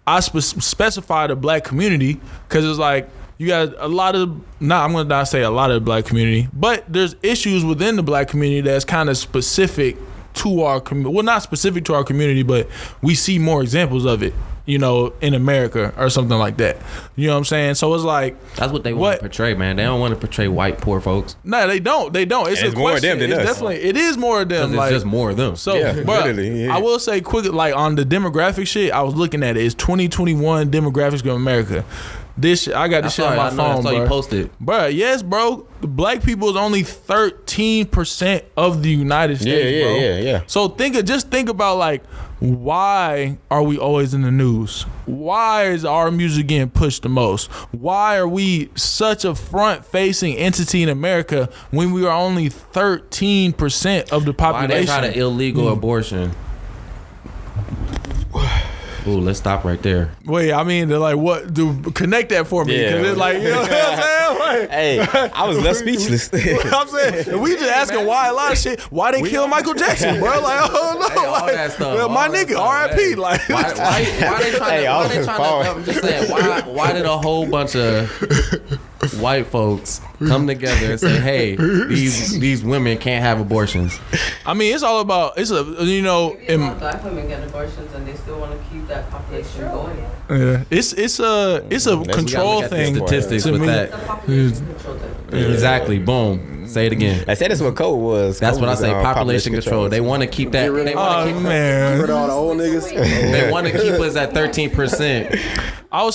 I specify the black community because it's like, you got a lot of, I'm going to not say a lot of the black community, but there's issues within the black community that's kind of specific to our community. Well, not specific to our community, but we see more examples of it, you know, in America or something like that. You know what I'm saying? So it's like,
that's what they want to portray, man. They don't want to portray white poor folks.
No, they don't. It's
more of them than us.
Definitely, it is more of them.
Like, it's just more of them.
So, I will say quick, like on the demographic shit, I was looking at it. It's 2021 demographics of America. This shit, I got this shit on my phone, bro.
You posted,
bro. Yes, bro. The black people is only 13% of the United States, bro.
Yeah.
So think about like, why are we always in the news? Why is our music getting pushed the most? Why are we such a front-facing entity in America when we are only 13% of the population?
Why they try to illegal abortion? Ooh, let's stop right there.
Wait, I mean, they're like, what? Connect that for me, because it's like, you know what I'm saying? Like,
hey, I was left speechless.
What I'm saying, we just asking why a lot of shit. Why they kill Michael Jackson, bro? Like, oh no,
all
like,
that stuff,
well, my nigga, R.I.P. Like,
why they trying to? I'm just saying, why did a whole bunch of white folks come together and say, hey, these women can't have abortions?
I mean, it's all about, black
women get abortions and they still want to keep that population going.
Yeah, it's a control thing.
Statistics with that. Exactly. Boom. Say it again.
I said that's what code was.
That's what I say. Population control. They want to keep that. They want to keep
man.
Rid of all the old niggas.
They want to keep us at 13%.
I would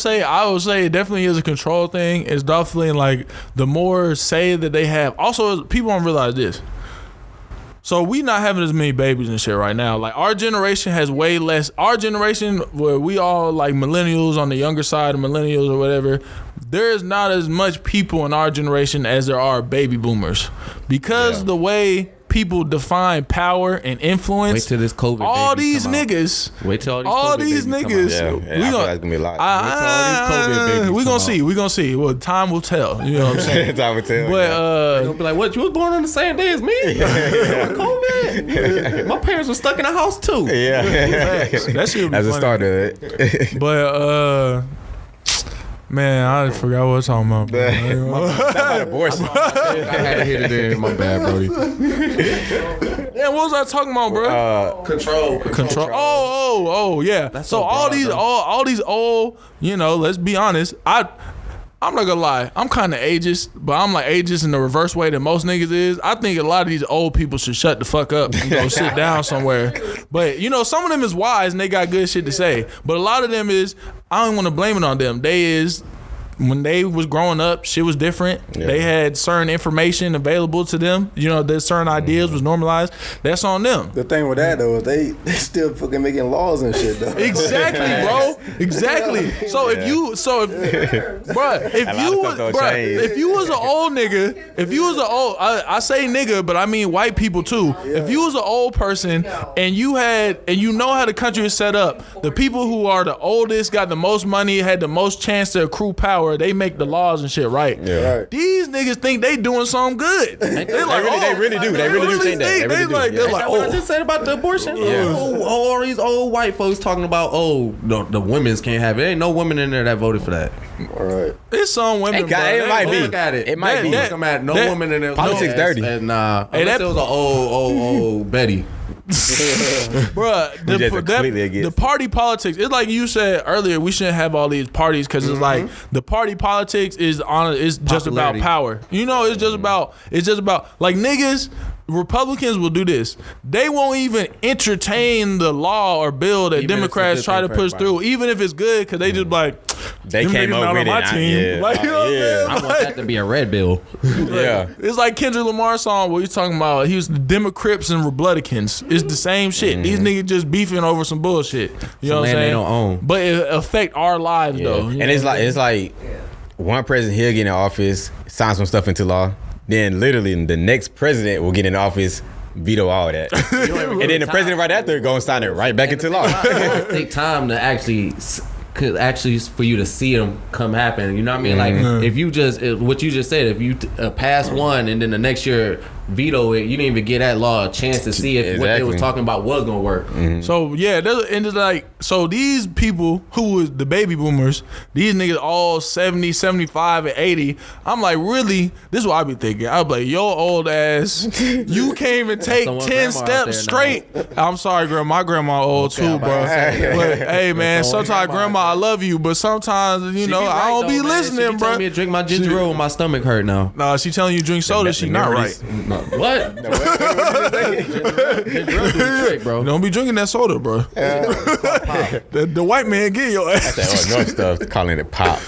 say it definitely is a control thing. It's definitely like the more say that they have. Also, people don't realize this. So we not having as many babies and shit right now. Like our generation has way less. Our generation, where we all like millennials on the younger side of millennials or whatever, there is not as much people in our generation as there are baby boomers, because the way people define power and influence.
Wait till this COVID.
All these niggas.
Wait till
all these niggas.
We gonna be a lot.
We gonna see. We gonna see. Well, time will tell. You know what I'm saying?
Time will tell.
But
they're gonna be like, what? You was born on the same day as me? COVID. My parents were stuck in a house too.
Yeah.
That shit would be
as a
funny.
starter.
But man, I forgot what I was talking about.
About abortion.
I had to hit it in. My bad, Brody.
Yeah, what was I talking about, bro?
Control.
Oh, yeah.
That's
so
so
all
broad,
these old, you know, let's be honest. I'm not gonna lie, I'm kind of ageist, but I'm like ageist in the reverse way that most niggas is. I think a lot of these old people should shut the fuck up and go sit down somewhere. But you know, some of them is wise and they got good shit to say. But a lot of them is, I don't want to blame it on them. When they was growing up, shit was different. Yeah. They had certain information available to them. You know, that certain ideas was normalized. That's on them.
The thing with that though is they still fucking making laws and shit though.
Exactly, bro. Exactly. So if you was an old nigga, I say nigga, but I mean white people too. Yeah. If you was an old person and you know how the country is set up, the people who are the oldest got the most money, had the most chance to accrue power. They make the laws and shit, right?
Yeah. Right.
These niggas think they doing something good. They really do think that. They're like,
what I just said about the abortion. Yeah. All these old white folks talking about, the women's can't have it. Ain't no women in there that voted for that.
All right.
It's some women.
It might be.
It might be. No woman in there.
Politics dirty.
And unless it was an old Betty.
Bruh, the party politics, it's like you said earlier, we shouldn't have all these parties because it's like the party politics is just about power. You know, it's just about like niggas. Republicans will do this. They won't even entertain the law or bill that
Even if it's a
Democrats
good
try to
thing for
push
everybody.
through, even if it's good, because they just like,
They
them
came
niggas
up
not
with
on
it.
my team.
Yeah.
Like, you know what I'm saying?
I want that to be a red bill.
Yeah.
It's like Kendrick Lamar's song where he's talking about he was the Democrats and Republicans. It's the same shit. These niggas just beefing over some bullshit. You know what I'm
land they
saying?
don't own.
But it affect our lives though.
And it's like one president, he'll get in office, sign some stuff into law. Then literally the next president will get in office, veto all that. And then the president right after gonna sign it right back into law.
It take time to actually for you to see them come happen. You know what I mean? Like if you just what you just said, if you pass one and then the next year veto it, you didn't even give that law a chance to see if what they was talking about was gonna work.
So yeah, and it's like, so these people who was the baby boomers, these niggas all 70, 75, and 80. I'm like, really? This is what I be thinking. I be like, yo old ass, you can't even take
Someone
10
grandma out
steps
there
straight. I'm sorry, grandma. My grandma old
Okay,
too,
I'm
bro.
about to say.
But hey man,
Someone
sometimes
grandma
grandma, I love you, but sometimes, you know, I don't be listening,
she
bro.
Tell me to drink my ginger ale when my stomach hurt now.
Nah, she telling you drink soda, she not right.
What? Ginger ale do the trick, bro.
Don't be drinking that soda, bro. The white man get your ass.
That North stuff, calling it pop.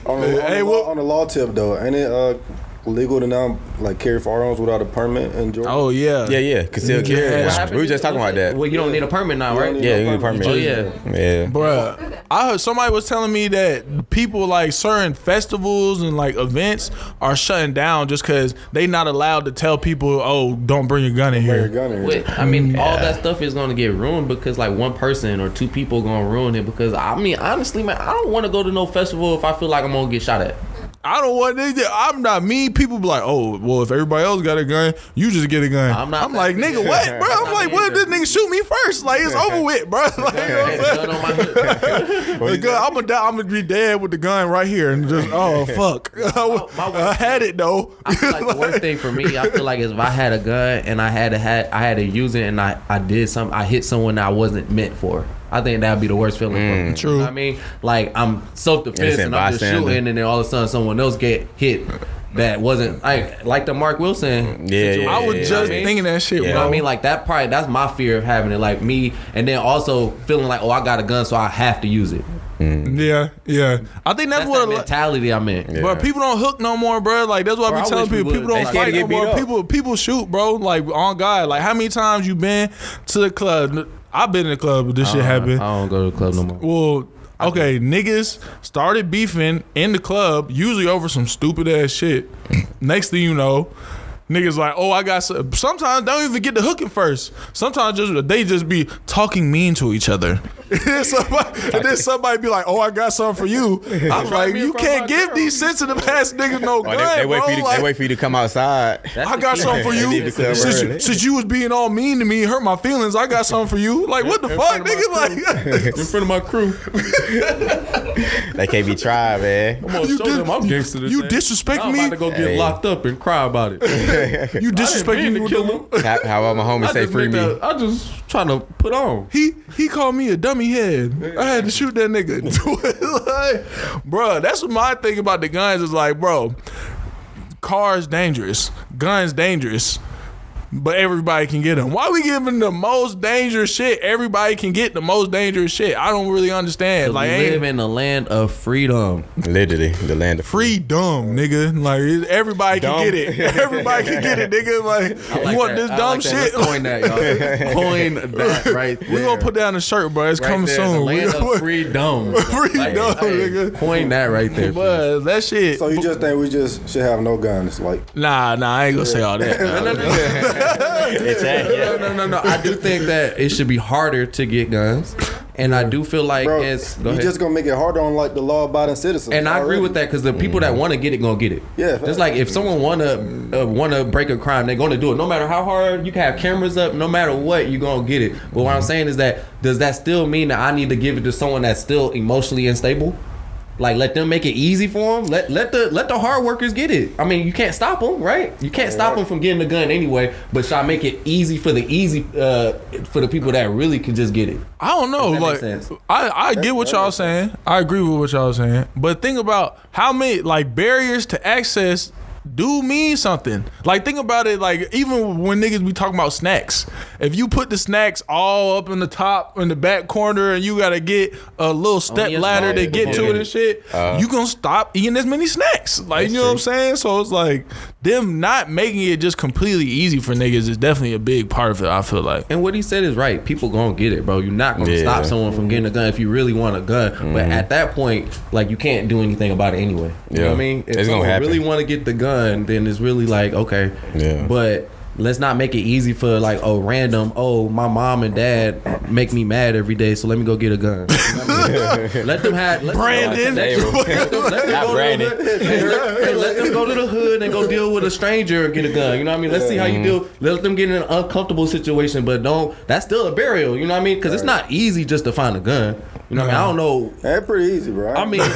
On the law tip though, ain't it legal to now like carry firearms without a permit in Georgia?
Oh yeah.
Yeah. Concealed carry.
What
We were just talking about that.
Well, you don't need a permit now, right?
Yeah, you need a permit.
Oh yeah.
Yeah.
Bruh, I heard somebody was telling me that people like certain festivals and like events are shutting down just because they not allowed to tell people, oh, don't bring your gun in
Bring your
here.
gun in.
Wait, I mean, all that stuff is gonna get ruined because like one person or two people gonna ruin it. Because I mean, honestly, man, I don't want to go to no festival if I feel like I'm gonna get shot at.
I don't want to. I'm not me. People be like, oh, well, if everybody else got a gun, you just get a gun.
I'm not
I'm like,
that-
nigga, what, bro? I'm
not
like,
me
what if this
either.
nigga shoot me first? Like, it's over with, bro. Like, you know what I'm saying?
Gun on my hood.
The gun, I'm gonna be dead with the gun right here and just, oh fuck. I had it though.
I feel like the worst thing for me, I feel like is if I had a gun and I had to use it and I hit someone that I wasn't meant for. I think that'd be the worst feeling for me.
True.
You know what I mean? Like I'm self-defense
Innocent
and I'm just
bystander.
shooting and then all of a sudden someone else get hit that wasn't like the Mark Wilson situation.
Yeah,
I was
yeah,
just
You know what I mean?
thinking that shit,
You know
bro.
what I mean? Like that's my fear of having it, like me, and then also feeling like, oh, I got a gun, so I have to use it.
Yeah. I think that's
That's
what
that mentality I'm in.
Yeah.
But people don't hook no more, bro. Like that's what
Bro,
I
I
be telling
wish we
people.
would.
People don't
They scared
fight
to
no
get beat
more.
up.
People shoot, bro. Like on God. Like how many times you been to the club? I've been in the club, but this shit
I
happened.
don't go to the club no more.
Well, okay, niggas started beefing in the club, usually over some stupid ass shit. Next thing you know, niggas like, oh, I got some. Sometimes don't even get the hooking first. Sometimes they just be talking mean to each other. And then somebody be like, oh, I got something for you. I'm like, you can't give these sensitive ass niggas no gun,
They wait
bro.
for you.
Like,
They wait for you to come outside.
I got something for
They leave
you.
the club early.
Since you was being all mean to me, hurt my feelings, I got something for you. Like, what the fuck, nigga? Like,
In front of my crew.
They can't be tried, man.
I'm gonna
You
show
did-
them I'm gangster.
you disrespect
I'm
me.
about to go get
Hey.
locked up and cry about it.
You disrespect
I didn't
me
mean
with
to kill
the-
him.
How about my homie say free me?
I just trying to put on.
He called me a dummy head. I had to shoot that nigga. Like, bruh, that's what my thing about the guns is like, bro, cars dangerous, guns dangerous, but everybody can get them. Why we giving the most dangerous shit? Everybody can get the most dangerous shit. I don't really understand. Like,
We live in the land of freedom.
Literally, the land of
dumb, nigga. Like everybody
Dumb.
can get it. Everybody can get it, nigga. Like, you want this dumb shit?
Let's coin that, y'all. Coin that right there.
We gonna put that on the shirt, bro. It's
right
coming
there,
soon.
The
We
land
gonna
of
put-
freedom.
Freedom, nigga.
Coin that right there.
But that shit.
So you just think we just should have no guns? Like,
Nah, I ain't gonna say all that.
No. I do think that it should be harder to get guns, and I do feel like
bro,
it's. Go
you
ahead.
just gonna make it harder on like the law-abiding citizens.
And I agree
already.
with that because the people that want to get it gonna get it.
Yeah,
just like if someone wanna break a crime, they're gonna do it. No matter how hard you can have cameras up, no matter what, you gonna get it. But what I'm saying is that does that still mean that I need to give it to someone that's still emotionally unstable? Like let them make it easy for them. Let the hard workers get it. I mean, you can't stop them, right? You can't stop them from getting the gun anyway. But should I make it easy for the for the people that really can just get it?
I don't know.
That
Like,
makes sense.
I get what y'all saying. I agree with what y'all saying. But think about how many like barriers to access do mean something. Like, think about it. Like, even when niggas be talking about snacks, if you put the snacks all up in the top in the back corner and you gotta get a little step ladder to get to it and shit, you gonna stop eating as many snacks. Like, you know what I'm saying? So it's like them not making it just completely easy for niggas is definitely a big part of it, I feel like.
And what he said is right. People gonna get it, bro. You're not gonna stop someone from getting a gun if you really want a gun. But at that point, like, you can't do anything about it anyway. You know what I mean? If someone really want to get the gun, then it's really like, okay. Yeah. But let's not make it easy for like, my mom and dad make me mad every day, so let me go get a gun. Let them have Brandon. Let them go to the hood and go deal with a stranger and get a gun. You know what I mean? Let's see how you deal. Let them get in an uncomfortable situation, but that's still a burial. You know what I mean? Because it's not easy just to find a gun. You know what I mean? I don't know.
That's pretty easy, bro.
I mean, if you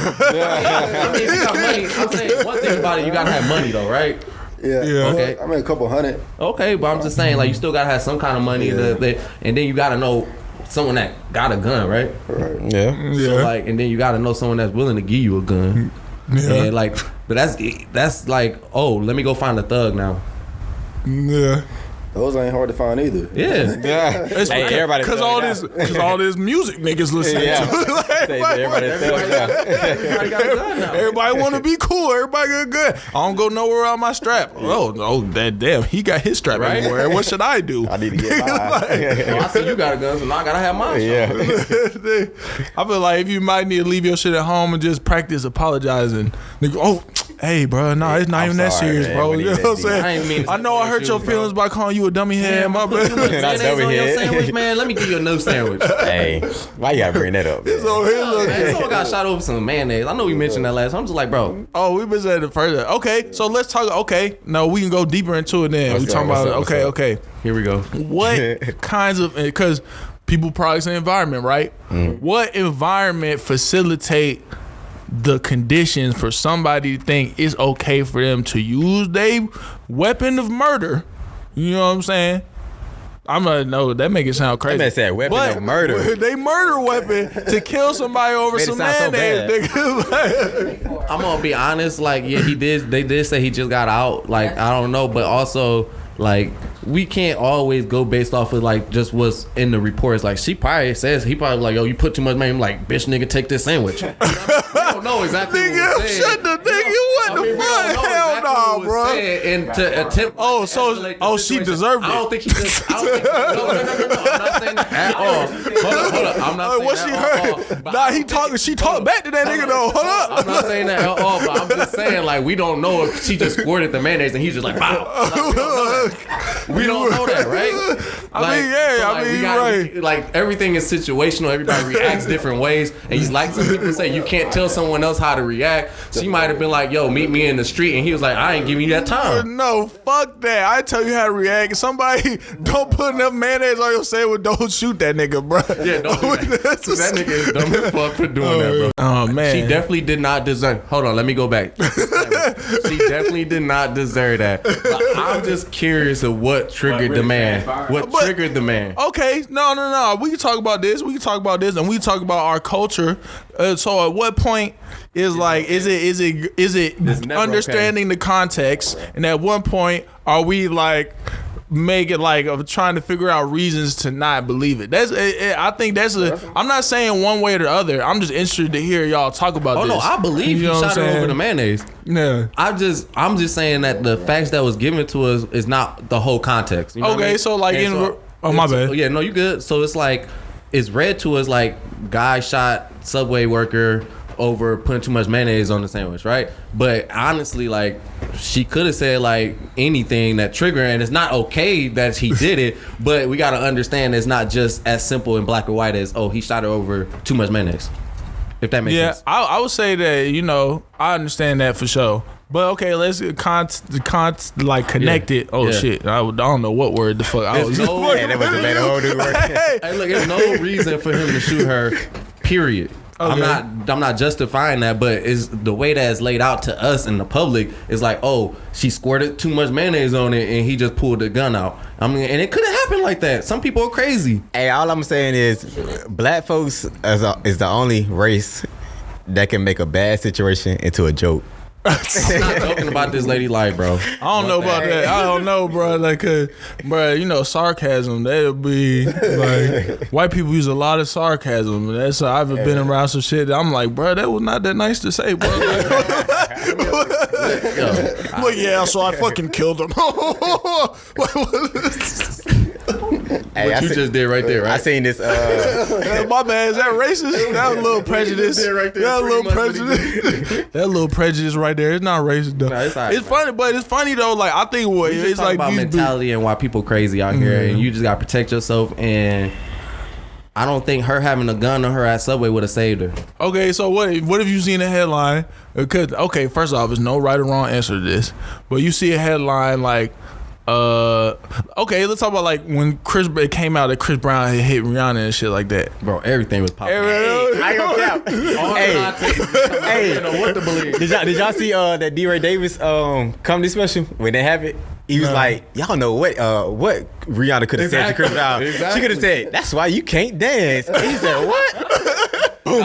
got money, I'm saying one thing about it, you gotta have money though, right?
Yeah.
Okay.
I mean, a couple hundred.
Okay, but I'm just saying, like, you still gotta have some kind of money, and then you gotta know someone that got a gun, right?
Right.
Yeah.
So like, and then you gotta know someone that's willing to give you a gun. Yeah. And like, but that's like, let me go find a thug now.
Yeah.
Those ain't hard to find either.
Yeah.
It's because all this music niggas listen to. Everybody want to be cool. Everybody got good. I don't go nowhere without my strap. That damn, he got his strap everywhere. What should I do?
I need to get mine.
I see you got a gun, so now I gotta have mine.
Yeah. I feel like if you might need to leave your shit at home and just practice apologizing. Nigga, hey, bro, no, it's not even that serious, bro. You know what I'm saying? I know I hurt your feelings by calling you a dummy head, my bad.
Not dummy head. Sandwich, man. Let me give you a new sandwich.
Hey, why you gotta bring that up?
Someone got shot over some mayonnaise. I know we mentioned that last time. I'm just like, bro.
Oh, we mentioned it further. Okay, so let's talk. Okay, no, we can go deeper into it then. We talking about okay.
Here we go.
What kinds of, because people probably say environment, right? What environment facilitate the conditions for somebody to think it's okay for them to use their weapon of murder? You know what I'm saying? I'm gonna know that make it sound crazy.
That said weapon of murder.
They murder weapon to kill somebody over some mayonnaise.
I'm gonna be honest. Like, yeah, he did. They did say he just got out. Like, I don't know, but also, like, we can't always go based off of like just what's in the reports. Like, he probably like, yo, you put too much money. I'm like, bitch, nigga, take this sandwich. We don't know exactly what we're saying.
Shut the nigga. What the fuck? Hell no, bro.
And to attempt.
She deserved it.
I don't think he just. No. I'm not saying that at all. Hold up. I'm not saying
what
that
she heard. Nah, she talked back to that nigga though. Hold up.
I'm not saying that at all, but I'm just saying, like, we don't know if she just squirted the mayonnaise and he's just like, wow. We don't know that, right?
Right.
Like, everything is situational. Everybody reacts different ways. And he's like, some people say you can't tell someone else how to react. She might have been like, yo, meet me in the street. And he was like, I ain't giving you that time.
No, fuck that. I tell you how to react. Somebody don't put enough mayonnaise on your sandwich. Don't shoot that nigga, bro.
Yeah, don't do that. That nigga is dumb as fuck for doing that, bro.
Oh, man.
She definitely did not deserve. Hold on, let me go back. She definitely did not deserve that. But I'm just curious of what triggered the man. Triggered the man?
Okay, no. We can talk about this. And we can talk about our culture. So, at what point is like, is it understanding the context? And at one point, are we like making like of trying to figure out reasons to not believe it? I think I'm not saying one way or the other. I'm just interested to hear y'all talk about this.
Oh no, I believe he shot her over the mayonnaise.
Yeah.
I'm just saying that the facts that was given to us is not the whole context. You know what I mean?
So like my bad.
Yeah, no, you good. So it's like, it's read to us like guy shot Subway worker over putting too much mayonnaise on the sandwich, right? But honestly, like, she could have said like anything that triggered, and it's not okay that he did it, but we got to understand it's not just as simple in black or white as, he shot her over too much mayonnaise, if that makes sense.
I would say that, I understand that for sure. But okay, let's connect it. Oh shit, I don't know what word the fuck I was.
That was a whole new word.
Hey, look, there's no reason for him to shoot her. Period. Okay. I'm not justifying that, but it's the way that it's laid out to us in the public is like, she squirted too much mayonnaise on it and he just pulled the gun out. I mean, and it could have happened like that. Some people are crazy.
Hey, all I'm saying is, black folks is the only race that can make a bad situation into a joke.
I'm not joking about this lady life, bro.
I don't know about that. I don't know, bro. Like, bro, you know, sarcasm. That'll be like white people use a lot of sarcasm. That's I've been around some shit. That I'm like, bro, that was not that nice to say, bro. Like, yeah, so I fucking killed him.
Hey,
What you just did right there, right?
I seen this.
My bad. Is that racist? That was a little prejudice.
Right there,
That was a little
pretty much what he
prejudice. That little prejudice right there. It's not racist though.
Nah, it's all right,
it's funny, but it's funny though. Like I think what
We just
it's
talk
like
about
these
mentality and why people crazy out here, and you just gotta protect yourself. And I don't think her having a gun on her at Subway would have saved her.
Okay, so what if you seen a headline? Because okay, first off, there's no right or wrong answer to this, but you see a headline like, okay, let's talk about like when it came out that Chris Brown had hit Rihanna and shit like that.
Bro, everything was popping.
I ain't gonna cap.
Hey, you know what to believe.
Did y'all see that D-Ray Davis comedy special when they have it? He was like, y'all know what Rihanna could have said to Chris Brown.
Exactly.
She could have said, "That's why you can't dance." And he said, "What?"
Bro,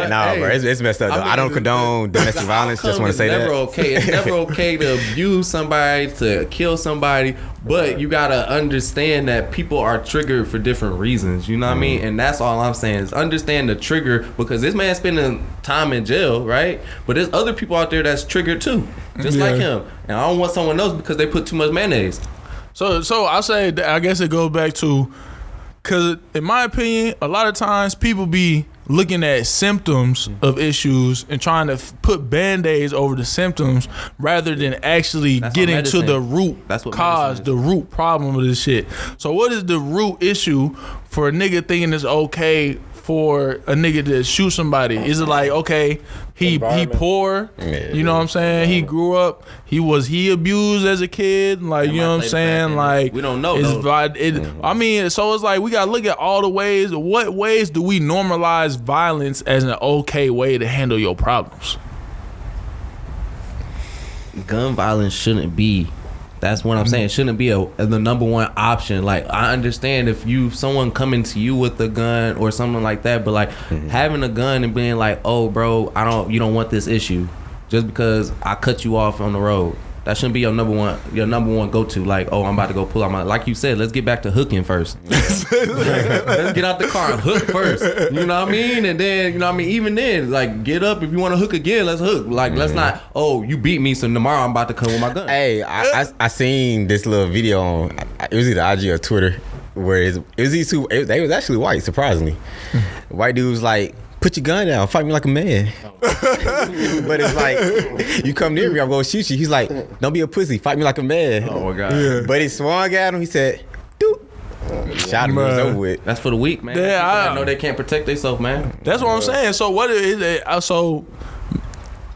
Bro, it's messed up. Though. I don't condone domestic violence. Just want to say
it's never
that.
okay. It's never okay to abuse somebody, to kill somebody, but you gotta understand that people are triggered for different reasons. You know what I mean? And that's all I'm saying is understand the trigger, because this man's spending time in jail, right? But there's other people out there that's triggered too, just like him. And I don't want someone else because they put too much mayonnaise.
So I say, I guess it goes back to, because in my opinion, a lot of times people be looking at symptoms of issues and trying to put band-aids over the symptoms rather than actually getting to the root cause, the root problem of this shit. So what is the root issue for a nigga thinking it's okay for a nigga to shoot somebody? Is it like, okay, he poor, you know what I'm saying? He grew up, he abused as a kid, like, you know what I'm saying? Like,
we don't know.
I mean, so it's like we gotta look at all the ways. What ways do we normalize violence as an okay way to handle your problems?
Gun violence shouldn't be. That's what I'm saying. It shouldn't be the number one option. Like, I understand if someone coming to you with a gun or something like that, but like having a gun and being like, "Oh, bro, you don't want this issue just because I cut you off on the road." That shouldn't be your number one go-to. Like, "Oh, I'm about to go pull out my," like you said, let's get back to hooking first. Let's get out the car and hook first. You know what I mean? And then, you know what I mean? Even then, like, get up. If you want to hook again, let's hook. Like, let's not, "Oh, you beat me, so tomorrow I'm about to come with my gun."
Hey, I seen this little video on, it was either IG or Twitter, where it was these two, they was actually white, surprisingly. White dude was like, "Put your gun down, fight me like a man." But it's like, you come near me, I'm gonna shoot you. He's like, "Don't be a pussy, fight me like a man."
Oh my God.
Yeah.
But he swung at him, he said, "Doop." Shot him, it was over with.
That's for the weak, man.
Yeah,
I know they can't protect themselves, man.
That's what I'm saying. So what is it? So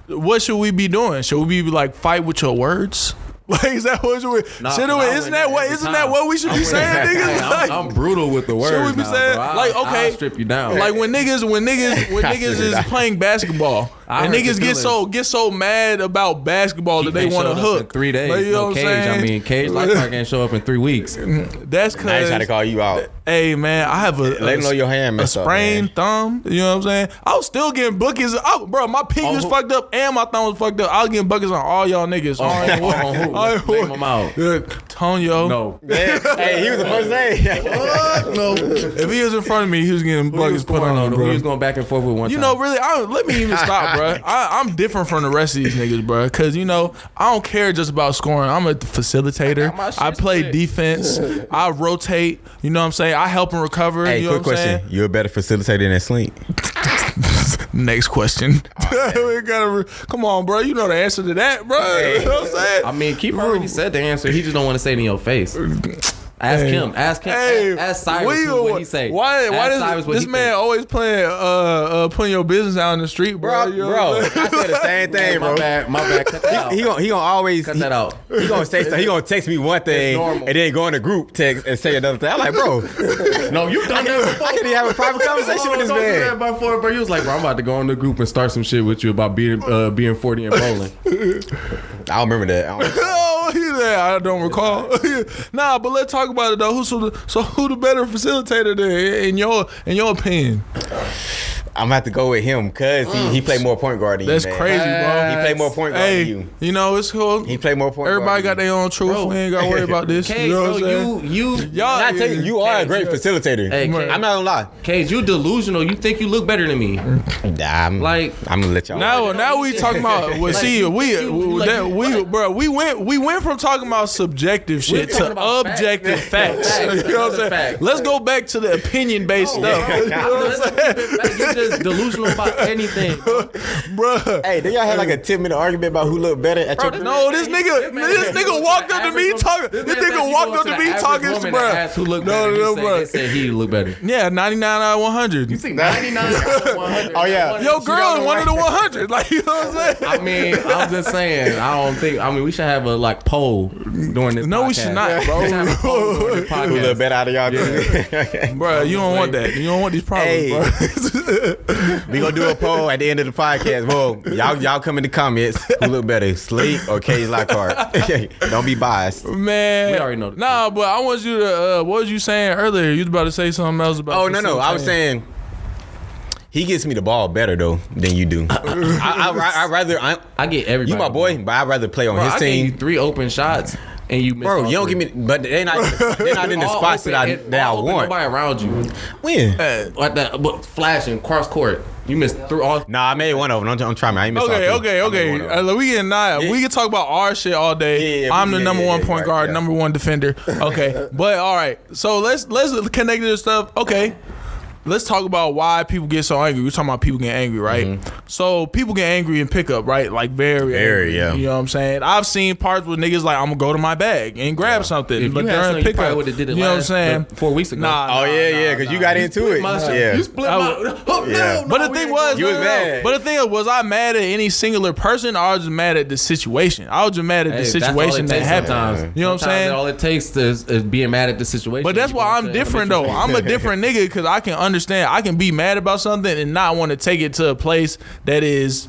what should we be doing? Should we be like fight with your words? Like, is that what we? Isn't that what we should be saying, niggas? Like,
I'm brutal with the words.
should we be
now,
saying,
bro.
like, okay,
I'll strip you down.
like when niggas is playing basketball
I
and
heard
niggas
the
get so mad about basketball that they want to hook
in 3 days.
Like, you know what I'm
Cage.
saying?
I mean, Kage Lockhart can't show up in 3 weeks.
That's
Now he's trying to
cause,
call you out.
hey man, I have
Let him know your hand messed up,
sprained
man.
thumb. You know what I'm saying? I was still getting buckets. Bro, my pinky was fucked up and my thumb was fucked up. I was getting buckets on all y'all niggas.
Name them out.
Tonyo.
No.
Hey, he was the first name.
No. If he was in front of me, he was getting buckets put on him,
Who
bro.
was going back and forth with one
You
time?
know, really, let me even stop, bro. I'm different from the rest of these niggas, bro. Because, you know, I don't care just about scoring. I'm a facilitator. I play defense. I rotate. You know what I'm saying? I help and recover.
Hey,
you know
quick
what I'm
question.
saying?
You're a better facilitator than Slink.
Next question. We gotta come on, bro. You know the answer to that, bro. You know what I'm saying?
I mean, Keith already said the answer. He just don't want to say it in your face. Ask him.
Hey,
Ask Sirus what he say.
Why
Ask
does
Sirus what
this
he
man
think.
always playing putting your business out in the street, bro? You know what I'm saying?
I said the same thing, bro.
My bad. Cut that out.
He gonna always
Cut that out.
He gonna say so. He gonna text me one thing
normal.
and then go in a group text and say another thing. I'm like, bro,
No, you done that before.
I can't even have a private conversation with this
Don't do
man.
that before, bro. You was like, bro, I'm about to go in the group and start some shit with you about being 40 and bowling.
I don't remember that.
Oh, he said, I don't recall. Nah, but let's talk about it though. Who the better facilitator there in your opinion?
I'm gonna have to go with him because he played more point guard than you.
That's
man.
crazy, bro.
He played more point guard than you.
You know, it's cool.
He played more point
Everybody
guard.
got their own truth.
Bro.
We ain't gotta worry about this.
Cage,
you know
bro,
what I'm saying?
y'all.
Not taking, you are a great facilitator.
Hey, Cage.
I'm not gonna lie.
Cage, you delusional. You think you look better than me.
Nah, I'm gonna let y'all.
Now we talking about. Well, see, we went from talking about subjective shit
talking
to
about
objective facts.
Facts.
You know what I'm saying?
Facts.
Let's go back to the opinion based stuff. You know what I'm saying?
You just delusional about anything.
Bruh.
Hey, did y'all have like a 10-minute argument about who looked better at your?
No, this nigga walked up to me talking. This nigga walked up to me talking, bruh.
Who looked better?
No,
They
bro.
said he looked better.
Yeah, 99 out of 100.
You think 99 out of 100?
Oh, yeah.
Your girl is one of the 100. Like, you know what I'm saying?
I mean, I'm just saying. I mean, we should have a poll during this.
No,
podcast.
we should not, bro.
We should have a poll during this
Who looked
podcast.
better out of y'all?
Bruh, you don't want that. You don't want these problems,
Hey.
bro.
We gonna do a poll at the end of the podcast. Well, y'all come in the comments. Who look better, Slink or Kage Lockhart? Don't be biased.
Man,
We already know the
Nah, but I want you to. What was you saying earlier? You was about to say something else about.
Oh no, I was saying he gets me the ball better though than you do. I rather
I get everybody.
you my boy, but I'd rather play on
Bro,
his
I gave you
team.
3 open shots and you missed.
Bro,
all
you don't
3.
give me, but they're not in the
All
spots
open,
that I
all open,
want.
Nobody around you.
When?
Like that, but flashing cross court. You missed through all.
Nah, I made one of them. I'm trying. I ain't missed all three.
Okay.
I made one of them.
We can we can talk about our shit all day.
Yeah,
I'm the
yeah,
number
yeah,
one
yeah,
point
right,
guard,
yeah.
number one defender. Okay, but all right. So let's connect to this stuff. Okay. Let's talk about why people get so angry. We're talking about people getting angry, right?
Mm-hmm.
So people get angry in pickup, right? Like very angry,
yeah.
You know what I'm saying? I've seen parts where niggas like, I'm gonna go to my bag and grab something.
If
but
you had
during
something, you probably would have did it.
you know what I'm saying?
4 weeks ago.
Nah.
Oh yeah, because you got into it. Yeah.
You split
I
my.
would-
Oh,
Yeah.
no,
But
no,
the thing
we
was,
ain't
You was
gonna-
mad.
But the thing was I mad at any singular person, or I was just mad at the situation? I was just mad at
Hey,
the
that's all
situation
it
that
takes
happened.
sometimes.
You know what I'm
Sometimes
saying?
All it takes is being mad at the situation.
But that's
You know
why
what
I'm
saying?
different though. I'm a different nigga because I can understand. I can be mad about something and not want to take it to a place that is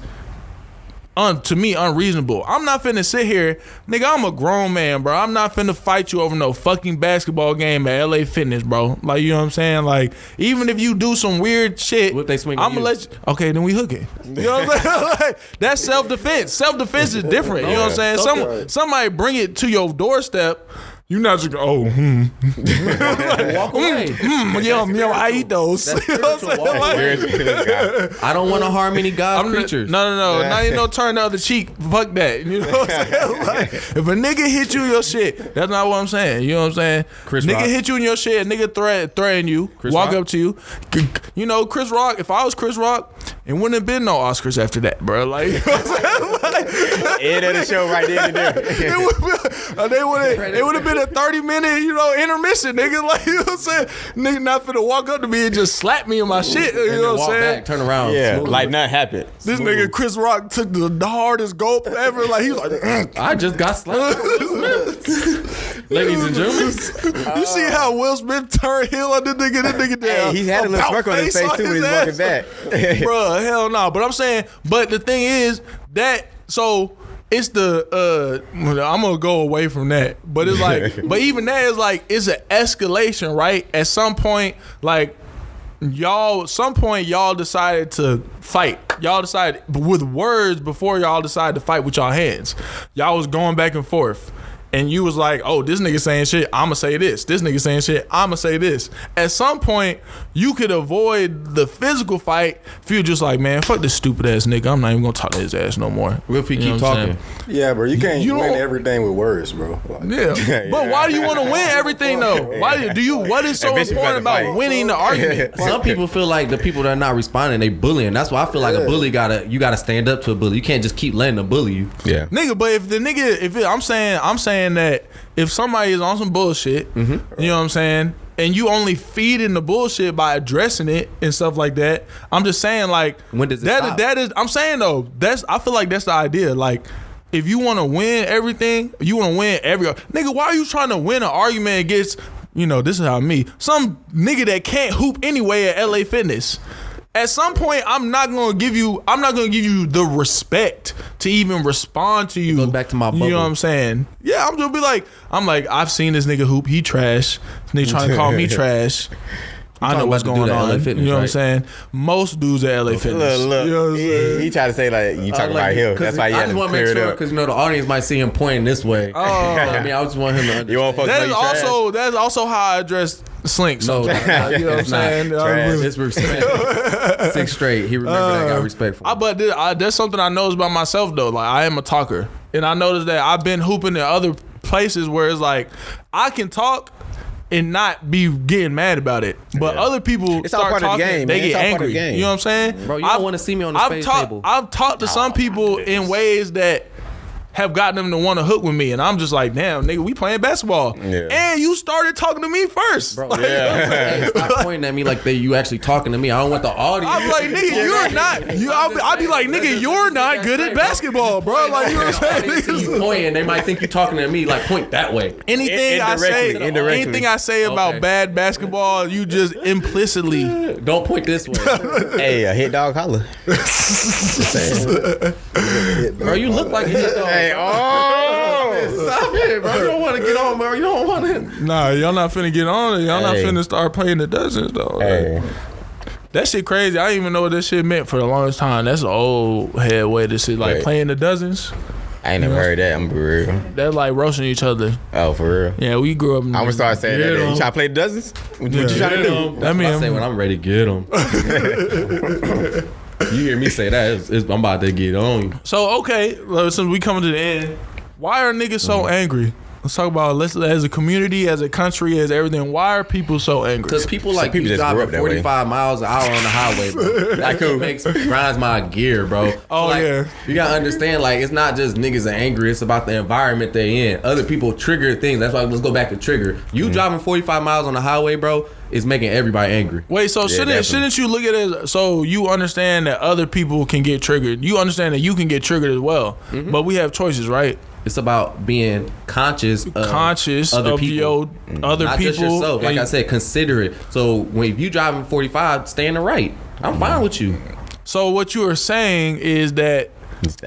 to me unreasonable. I'm not finna sit here, nigga. I'm a grown man, bro. I'm not finna fight you over no fucking basketball game at LA Fitness, bro. Like, you know what I'm saying? Like, even if you do some weird shit,
What if they swing on
I'm gonna
you?
let you. Okay, then we hooking. You know what I'm saying? Like, that's self defense. Self defense is different. You know what I'm saying? Somebody bring it to your doorstep. You not just go,
Walk away.
yum, I eat those.
That's
You know what I'm
spiritual
saying?
walk
Like,
away. I don't want to harm any God's creatures.
No. Not even no turn the other cheek. Fuck that. You know what I'm saying? Like, if a nigga hit you in your shit, that's not what I'm saying. You know what I'm saying?
Chris
nigga
Rock.
hit you in your shit, nigga threaten you, walk
Rock?
up to you. You know, Chris Rock, if I was Chris Rock, it wouldn't have been no Oscars after that, bro. Like, you know what I'm saying?
End of the show right there and there.
It would have been a 30-minute, intermission, nigga. Like, you know what I'm saying? Nigga not finna walk up to me and just slap me in my shit. You
And
know
then
what I'm
walk
saying?
back, turn around.
Yeah,
smooth.
like nothing happened.
This nigga Chris Rock took the hardest gulp ever. Like, he was like,
I just got slapped. Ladies and gentlemen,
you see how Will Smith turned heel on this nigga down?
Hey, he had a little smirk on his face too when he was walking back.
Bruh, hell no. But I'm saying, but the thing is that, so it's the I'm gonna go away from that. But it's like, but even that is like, it's an escalation, right? At some point, like, y'all decided to fight. Y'all decided with words before y'all decided to fight with y'all hands. Y'all was going back and forth. And you was like, oh, this nigga saying shit, I'ma say this. This nigga saying shit, I'ma say this. At some point, you could avoid the physical fight if you're just like, man, fuck this stupid ass nigga. I'm not even gonna talk to his ass no more.
what if we
You
keep
know what I'm
talking?
saying?
Yeah, bro, you can't
You
win
don't-
everything with words, bro. Like,
Yeah. But why do you want to win everything though? What is so
Eventually
important
you gotta
about
fight.
winning the argument?
Some people feel like the people that are not responding, they bullying. That's why I feel like a bully you gotta stand up to a bully. You can't just keep letting them bully you.
Yeah.
Nigga, but if the nigga, I'm saying that if somebody is on some bullshit, you know what I'm saying, and you only feeding the bullshit by addressing it and stuff like that, I'm just saying, like,
When does it stop?
that is, I'm saying though, I feel like that's the idea. Like, if you want to win everything, you want to win nigga, why are you trying to win an argument against, this is how some nigga that can't hoop anyway at LA Fitness? At some point, I'm not gonna give you the respect to even respond to you.
Goes back to my
You know
bubble.
what I'm saying? Yeah, I'm gonna be like, I've seen this nigga hoop. He trash. This nigga trying to call me trash. I know what's going on.
Fitness,
you know what I'm
right?
saying? Most dudes at LA Fitness.
Look.
You know what I'm saying?
He tried to say like you talking about him. That's why you
I
had
just
to
want to make
clear it
sure
up.
because the audience might see him pointing this way.
Oh.
I mean, I just want him to understand.
You want folks to know you trash?
That's also how I address Slink.
No,
sometimes. You know what I'm
it's not.
saying?
Trash.
It's respect. 6 straight. He remembered I got respect for him.
But that's something I noticed about myself though. Like I am a talker, and I noticed that I've been hooping in other places where it's like I can talk and not be getting mad about it, but other people
It's all
start
part of the
talking,
game,
they
man. It's
get
all part of
angry.
the game.
You know what I'm saying?
Bro, you don't want to see me on the Spade table.
I've talked to some people in ways that have gotten them to want to hook with me, and I'm just like, damn, nigga, we playing basketball, and you started talking to me first.
Bro,
Like,
hey, stop pointing at me like you actually talking to me. I don't want the audience.
I'm like, nigga, you're not. I'll be like, nigga, you're not good at basketball, bro. Like, you know what I'm
See you
saying?
pointing, they might think you talking to me. Like, point that way.
Anything I say about
Okay.
bad basketball, you just implicitly.
Don't point this way.
Hey, a hit dog holler.
Bro, you look like a hit dog.
Hey, oh.
Stop it, bro. You don't want to get on, bro. You don't want to.
Nah, y'all not finna get on it. Y'all not
Hey.
finna start playing the dozens though.
Hey.
That shit crazy. I didn't even know what that shit meant for the longest time. That's an old head way to shit. Like
Right.
playing the dozens.
I ain't never heard that. I'm be real.
That's like roasting each other.
Oh, for real.
Yeah, we grew up.
I'm gonna start saying that. You trying to play the dozens? What you trying to do?
That mean
I say when I'm ready to get them. You hear me say that? I'm about to get on you.
So okay, since we coming to the end, why are niggas so angry? Let's talk about as a community, as a country, as everything. Why are people so angry?
Because people like
people
you
just grew
driving
up that way.
45 miles an hour on the highway, bro. That grinds my gear, bro.
Oh,
like,
yeah.
You gotta understand, like, it's not just niggas are angry. It's about the environment they in. Other people trigger things. That's why let's go back to trigger. You driving 45 miles on the highway, bro, is making everybody angry.
Wait, so
definitely.
shouldn't you look at it as, so you understand that other people can get triggered? You understand that you can get triggered as well, but we have choices, right?
It's about being conscious of other
of
people.
your other
Not
people.
just yourself. Like
and-
I said, consider it. So if you driving 45, stay in the right. I'm fine with you.
So what you are saying is that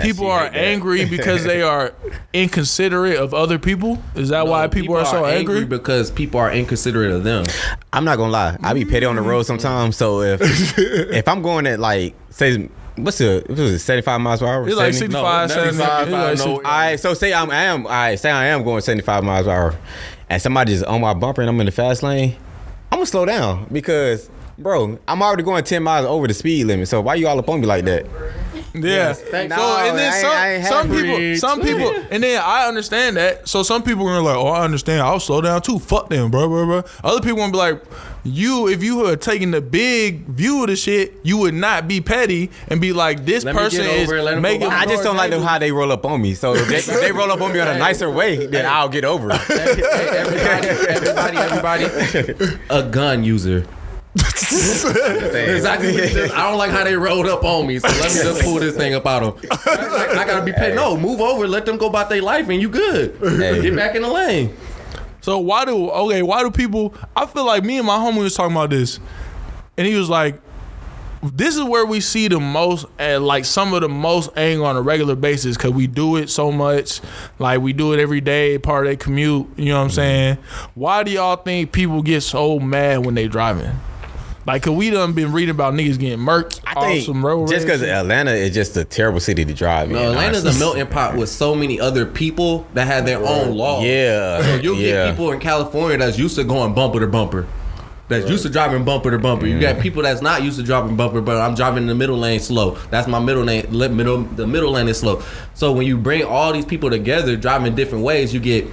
people
shit
are
like that.
angry because they are inconsiderate of other people? Is that why people are so angry?
Because people are inconsiderate of them.
I'm not gonna lie. I be petty on the road sometimes. So if I'm going at like say what's what was it 75 miles per hour?
It's like
70?
65, 75.
75, no.
All right, so say I am going 75 miles per hour, and somebody's on my bumper and I'm in the fast lane. I'm gonna slow down because, bro, I'm already going 10 miles over the speed limit. So why you all up on me like that?
Yeah.
thanks.
So
No,
and then
I ain't
some people, and then I understand that. So some people are like, oh, I understand. I'll slow down too. Fuck them, bro. Other people gonna be like, if you had taken the big view of the shit, you would not be petty and be like, this
Let me
person
get over it, let
is
'em
making.
go by.
I just don't like how they roll up on me. So if they roll up on me on a nicer way, then I'll get over it.
Everybody, a gun user. Exactly what it is. I don't like how they rolled up on me, so let me just pull this thing up out of them. I gotta be paid. No, move over, let them go about their life, and you good.
Hey.
Get back in the lane.
So why do people? I feel like me and my homie was talking about this, and he was like, "This is where we see the most, like some of the most anger on a regular basis, because we do it so much, like we do it every day, part of their commute. You know what I'm saying? Why do y'all think people get so mad when they driving? Like, cause we done been reading about niggas getting murked.
I
off
think
some road
just because
rage.
Atlanta is just a terrible city to drive in.
No, Atlanta's a
honestly.
melting pot with so many other people that have their own laws.
Yeah,
So you'll
yeah.
get people in California that's used to going bumper to bumper. That's used to driving bumper to bumper. You got people that's not used to driving bumper, but I'm driving in the middle lane slow. That's my middle lane. The middle lane is slow. So when you bring all these people together, driving different ways, you get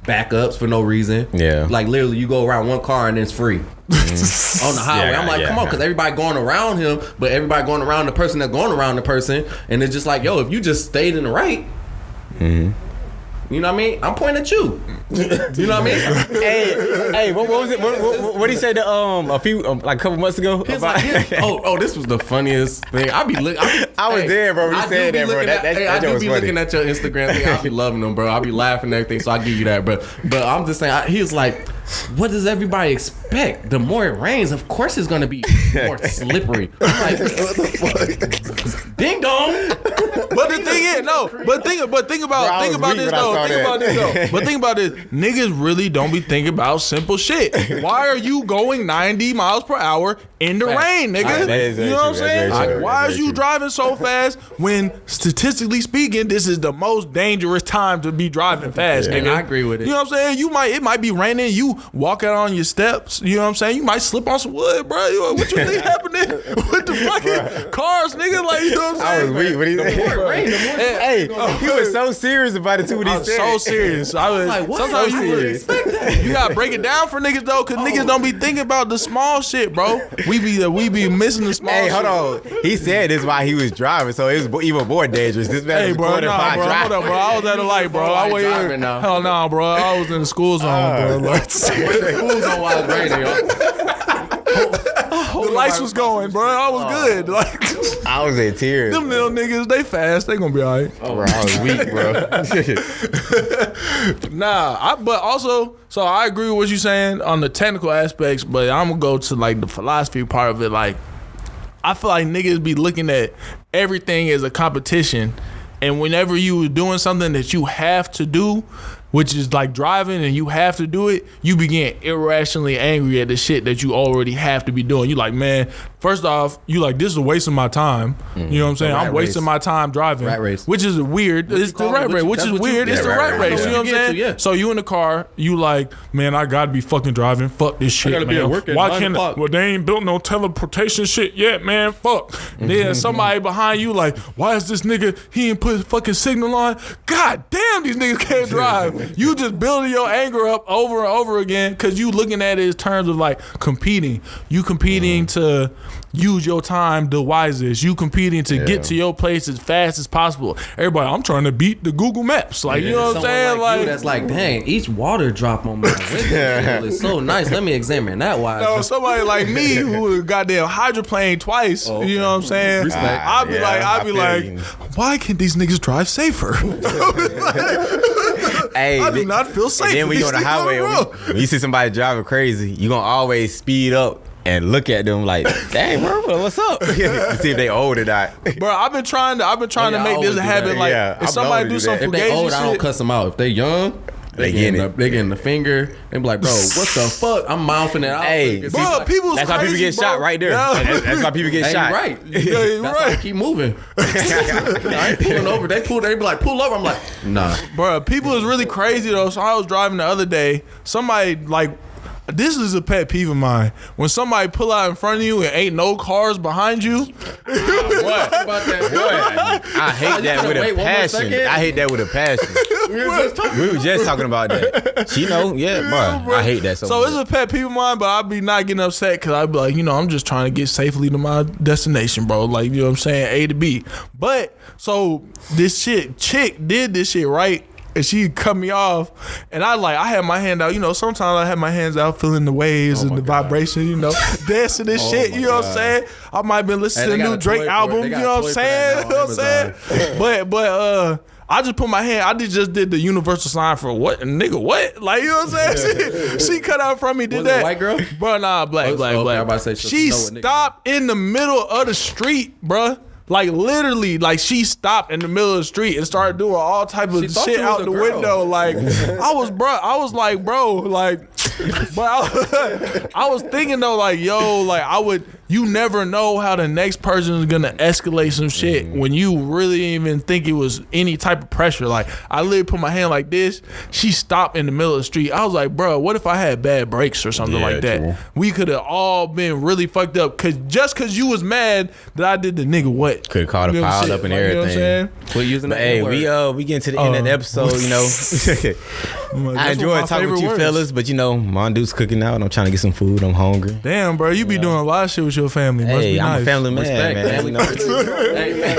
backups for no reason.
Yeah.
Like literally, you go around one car and it's free. On the highway,
Yeah,
I'm like,
yeah.
come on, because everybody going around him, but everybody going around the person that's going around the person, and it's just like, yo, if you just stayed in the right, you know what I mean? I'm pointing at you. You know what I mean?
Hey, what was it? What did he say a few like a couple months ago?
It's
about-
like, this was the funniest thing. I
was there, bro. You said that, bro. That
I
joke
do
was
be
funny.
looking at your Instagram thing. I be loving them, bro. I be laughing and everything, so I give you that, bro. But I'm just saying, he was like, what does everybody expect? The more it rains, of course it's gonna be more slippery. I'm like, what the fuck? Ding dong.
But the thing is, no. But think about this though. But think about this. Niggas really don't be thinking about simple shit. Why are you going 90 miles per hour in the rain, nigga? You know what I'm saying? Why is you driving so fast when statistically speaking, this is the most dangerous time to be driving fast, nigga?
I agree with it.
You know what I'm saying? It might be raining. You walk out on your steps. You know what I'm saying? You might slip on some wood, bro. What you think happening with the fucking cars, nigga? Like, you know what I'm saying?
I was weak. What do you think? Hey, he was so serious about it too. What he said.
So serious. I was
like, what?
sometimes
You would expect that.
you gotta break it down for niggas though, cause niggas don't be thinking about the small shit, bro. We be missing the small.
Hey,
shit.
hold on. He said this while he was driving, so it was even more dangerous. This man
Hey,
was
bro,
recording
nah,
by
bro,
driving.
hold up, bro. I was at a light, bro. I wait
driving
here.
now.
Hell no, bro. I was in the school zone, bro. Like,
Who's on while it's raining, yo?
the lights was going, bro. I was good. Like,
I was in tears.
them little niggas, they fast. They gonna be all right.
Bro, I was weak, bro.
But also, so I agree with what you're saying on the technical aspects, but I'm gonna go to like the philosophy part of it. Like, I feel like niggas be looking at everything as a competition, and whenever you doing something that you have to do, which is like driving and you have to do it, you begin irrationally angry at the shit that you already have to be doing. You like, man, first off, you like, this is a waste of my time. You know what I'm saying? I'm wasting my time driving.
Rat race.
Which is weird. It's the rat race, which is weird. It's the rat race. You know what I'm saying?
Yeah.
So you in the car, you like, man, I gotta be fucking driving. Fuck this shit,
gotta be
man.
at work at
Why
9
can't?
o'clock.
Well, they ain't built no teleportation shit yet, man. Fuck. Then somebody behind you like, why is this nigga? He ain't put his fucking signal on. God damn, these niggas can't drive. You just building your anger up over and over again because you looking at it in terms of like competing. You competing to use your time the wisest. You competing to get to your place as fast as possible. Everybody, I'm trying to beat the Google Maps. Like, you know what I'm saying?
Like, you that's like, dang, each water drop on my window is so nice. Let me examine that. Why?
No, somebody like me who goddamn hydroplane twice.
Okay.
You know what I'm saying?
Respect.
I'll be like, why can't these niggas drive safer?
Hey,
I do not feel safe.
And then when you on the highway,
road.
when you see somebody driving crazy, you gonna always speed up and look at them like, dang, bro, what's up? See if they old or not.
Bro, I've been trying to make this a habit. Like,
Yeah,
if
I'm
somebody
always
do
do
some
that.
If they
fugazi
old, I don't
shit,
cuss them out. If they young,
They getting it.
They getting the finger. They be like, bro, what the fuck? I'm mouthing it out.
Hey,
It's
bro,
like,
people's
That's how people
crazy,
get
bro.
shot right there.
Yeah.
That's how people get
hey,
shot.
right.
Yeah, you're
That's why I
right.
keep moving. I ain't pulling over. They be like, pull over. I'm like, nah.
Bro, people is really crazy though. So I was driving the other day. Somebody like, this is a pet peeve of mine. When somebody pull out in front of you and ain't no cars behind you.
What? I hate that with a
wait one more
passion.
second?
I hate that with a passion. We were just talking about that. She know, yeah, bro. I hate that so
So
much.
it's a pet peeve of mine, but I'd be not getting upset because I'd be like, you know, I'm just trying to get safely to my destination, bro. Like, you know what I'm saying? A to B. But so this chick did this shit, right? And she cut me off, and I had my hand out. You know, sometimes I have my hands out, feeling the waves and the vibration. You know, dancing this shit. You know what I'm saying? I might have been listening
Hey,
to
they
the
got
new
a
Drake
toy for it.
album.
They
You
got
know
a
what I'm
toy for
saying?
that
You know what I'm saying? But I just put my hand. I just did the universal sign for what, nigga? What? Like, you know what I'm saying? She cut out from me. Did
Was
that?
it a white girl?
Bro, nah, black.
Okay, I'm about to say, so
She
you know what nigga
stopped in the middle of the street, bruh. Like, literally, like, she stopped in the middle of the street and started doing all type of
thought
shit
you was
out
a
the
girl.
window. Like, I was like, bro, like, but I was thinking though, like, yo, like, you never know how the next person is gonna escalate some shit when you really didn't even think it was any type of pressure. Like, I literally put my hand like this. She stopped in the middle of the street. I was like, bro, what if I had bad brakes or something like that?
True.
We could have all been really fucked up cause you was mad that I did the nigga what?
Could have called
You
a
know
piled
shit,
up and
like, you know what I'm
everything.
saying?
Quit using
But
the
hey,
N-word.
we getting to the end of the episode, you know. I
That's
enjoyed
one of my
talking with
favorite
you
words.
fellas, but you know, Mondu's cooking out. I'm trying to get some food. I'm hungry.
Damn, bro, you be doing a lot of shit with your family. Must
Hey,
be
I'm
nice.
a family man,
Respect,
man.
family
You know?
first. Hey, man.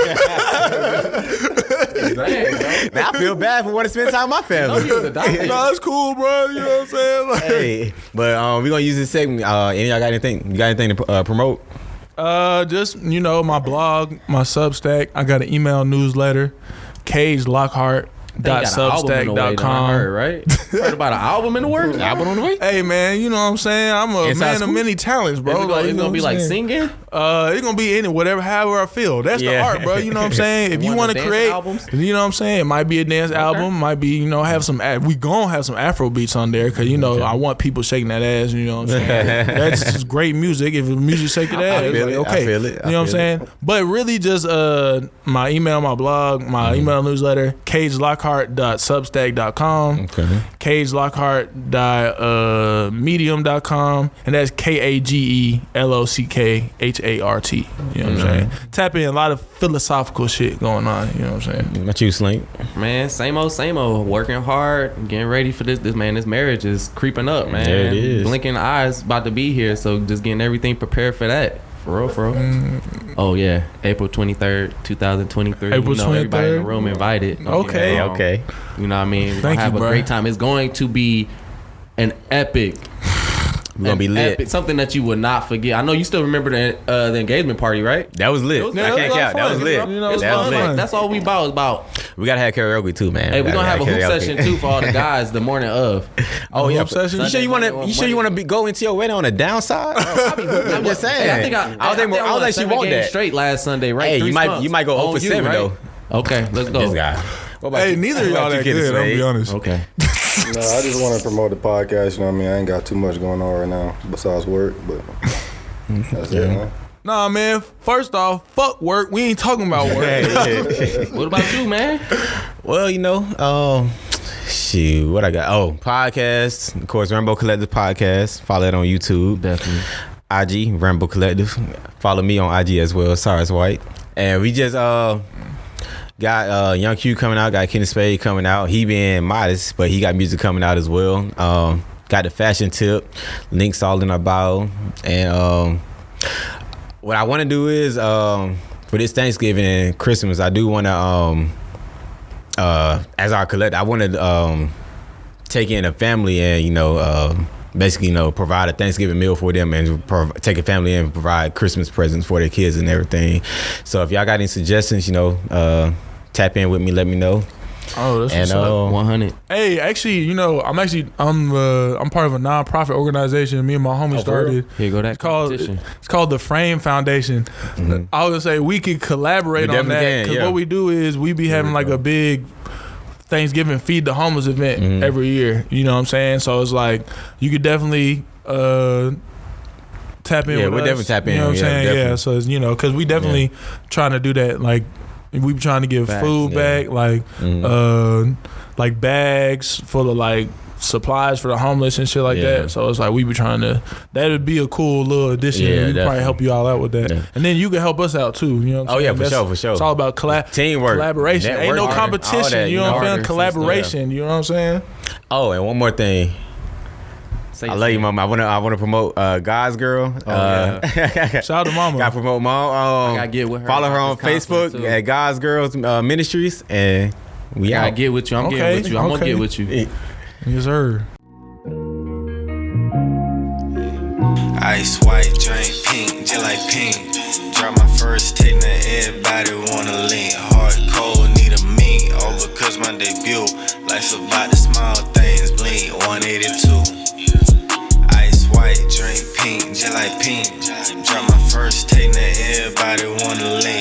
Man, I feel bad for wanting to spend time with my family.
You was adopted.
No, that's cool, bro. You know what I'm saying? Like,
Hey, but we gonna use this segment. Any of y'all got anything? You got anything to promote?
just, you know, my blog, my Substack. I got an email newsletter, Kage Lockhart. .substack.com.
Right? Heard about an album in the works?
Album on the way?
Hey man, you know what I'm saying? I'm a
Inside
man
Scoop?
of many talents, bro.
It's gonna be like singing?
It's gonna be however I feel. That's the art, bro. You know what I'm saying? If you want to create,
albums?
you know what I'm saying? It might be a dance album, might be, have some. We gonna have some Afro beats on there because I want people shaking that ass. You know what I'm saying? That's just great music. If the music shake that ass,
feel
like,
it.
okay,
I feel it.
you know what I'm saying? But really, just my email, my blog, my email newsletter, kagelockhart.substack.com, Kage Lockhart.medium.com, and that's KageLockhart. You know what I'm saying? Tap in, a lot of philosophical shit going on. You know what I'm saying?
What you, Slink?
Man, same old. Working hard, getting ready for this. This marriage is creeping up, man.
There it is.
Blinking eyes about to be here, so just getting everything prepared for that. For real. Oh yeah, April 23rd, 2023.
April 23rd.
Everybody in the room invited.
Okay.
Okay.
You know what I mean? We're
Thank
gonna have
you,
a
bro.
great time. It's going to be an epic.
We're gonna be lit.
Something that you would not forget. I know you still remember the engagement party, right?
That was lit.
It was-
I can't count. That was lit.
You know,
It's
That was
fun.
lit.
That's all we about. Is about.
We gotta have karaoke too, man.
Hey, we're gonna have a hoop
karaoke.
session too for all the guys the morning of.
Oh yeah,
hoop session?
You sure you
Sunday,
wanna? You sure you wanna go into your wedding on the downside? I'm just saying.
Hey, I think I
don't think she
seven
want
games
that.
straight last Sunday, right?
Hey,
3
you might
stumps.
go 0
On
for
you,
7
right?
though.
Okay, let's go.
This guy. What about
Hey,
you?
neither of
What
y'all
about
that
you,
good.
Kid
I'm gonna be
Spade?
honest.
Okay.
No, I just want to promote the podcast. You know what I mean? I ain't got too much going on right now besides work, but that's it, man.
Nah, man. First off, fuck work. We ain't talking about work.
What about you, man?
Well, shoot, what I got? Oh, podcast. Of course, Rambo Collective podcast. Follow it on YouTube.
Definitely.
IG, Rambo Collective. Follow me on IG as well, Sirus White. And we just got Young Q coming out, got Kenny Spade coming out. He being modest, but he got music coming out as well. Got the fashion tip. Links all in our bio. And what I want to do is for this Thanksgiving and Christmas, I do want to as our collective, I want to take in a family and basically provide a Thanksgiving meal for them and take a family in and provide Christmas presents for their kids and everything. So if y'all got any suggestions, tap in with me, let me know.
Oh, that's what's
And
up.
100.
Hey, actually, I'm part of a non-profit organization. Me and my homie started.
Here go that competition.
It's called the Frame Foundation. I was gonna say we could collaborate
We
on that
definitely can,
because
yeah.
what we do is we be having like a big Thanksgiving Feed the Homeless event every year. You know what I'm saying? So it's like you could definitely tap in.
Yeah,
with
we'll
us.
definitely tap in.
You know what I'm
Yeah,
saying?
definitely.
Yeah. So it's, because we definitely trying to do that. Like we be trying to give
Facts,
food
yeah.
back, like bags full of like supplies for the homeless and shit like
Yeah.
that. So it's like we be trying to. That would be a cool little addition.
Yeah,
We could probably
definitely.
help you all out with that,
Yeah.
and then you can help us out too. You know what I'm
Oh, yeah,
saying?
for sure.
It's all about
Teamwork,
collaboration. Ain't no
networking,
competition.
all that,
you know what I'm saying?
artists and
Collaboration. You know what I'm saying?
Oh, and one more thing.
Say
I love you, mama. I want to promote God's Girl.
Shout out to mama.
Got to promote mom.
I gotta get with her
Follow her on
about this counseling,
Facebook
too.
at God's Girls Ministries, and we
I
out.
get with you. I'm
Okay,
getting with you. I'm
okay.
gonna get with you.
Yes, sir.
Ice white, drink pink, just like pink. Drop my first take, now everybody wanna link. Hard cold, need a mink. All because my debut. Life's about the small things, blink 182. Ice white, drink pink, just like pink. Drop my first take, now everybody wanna link.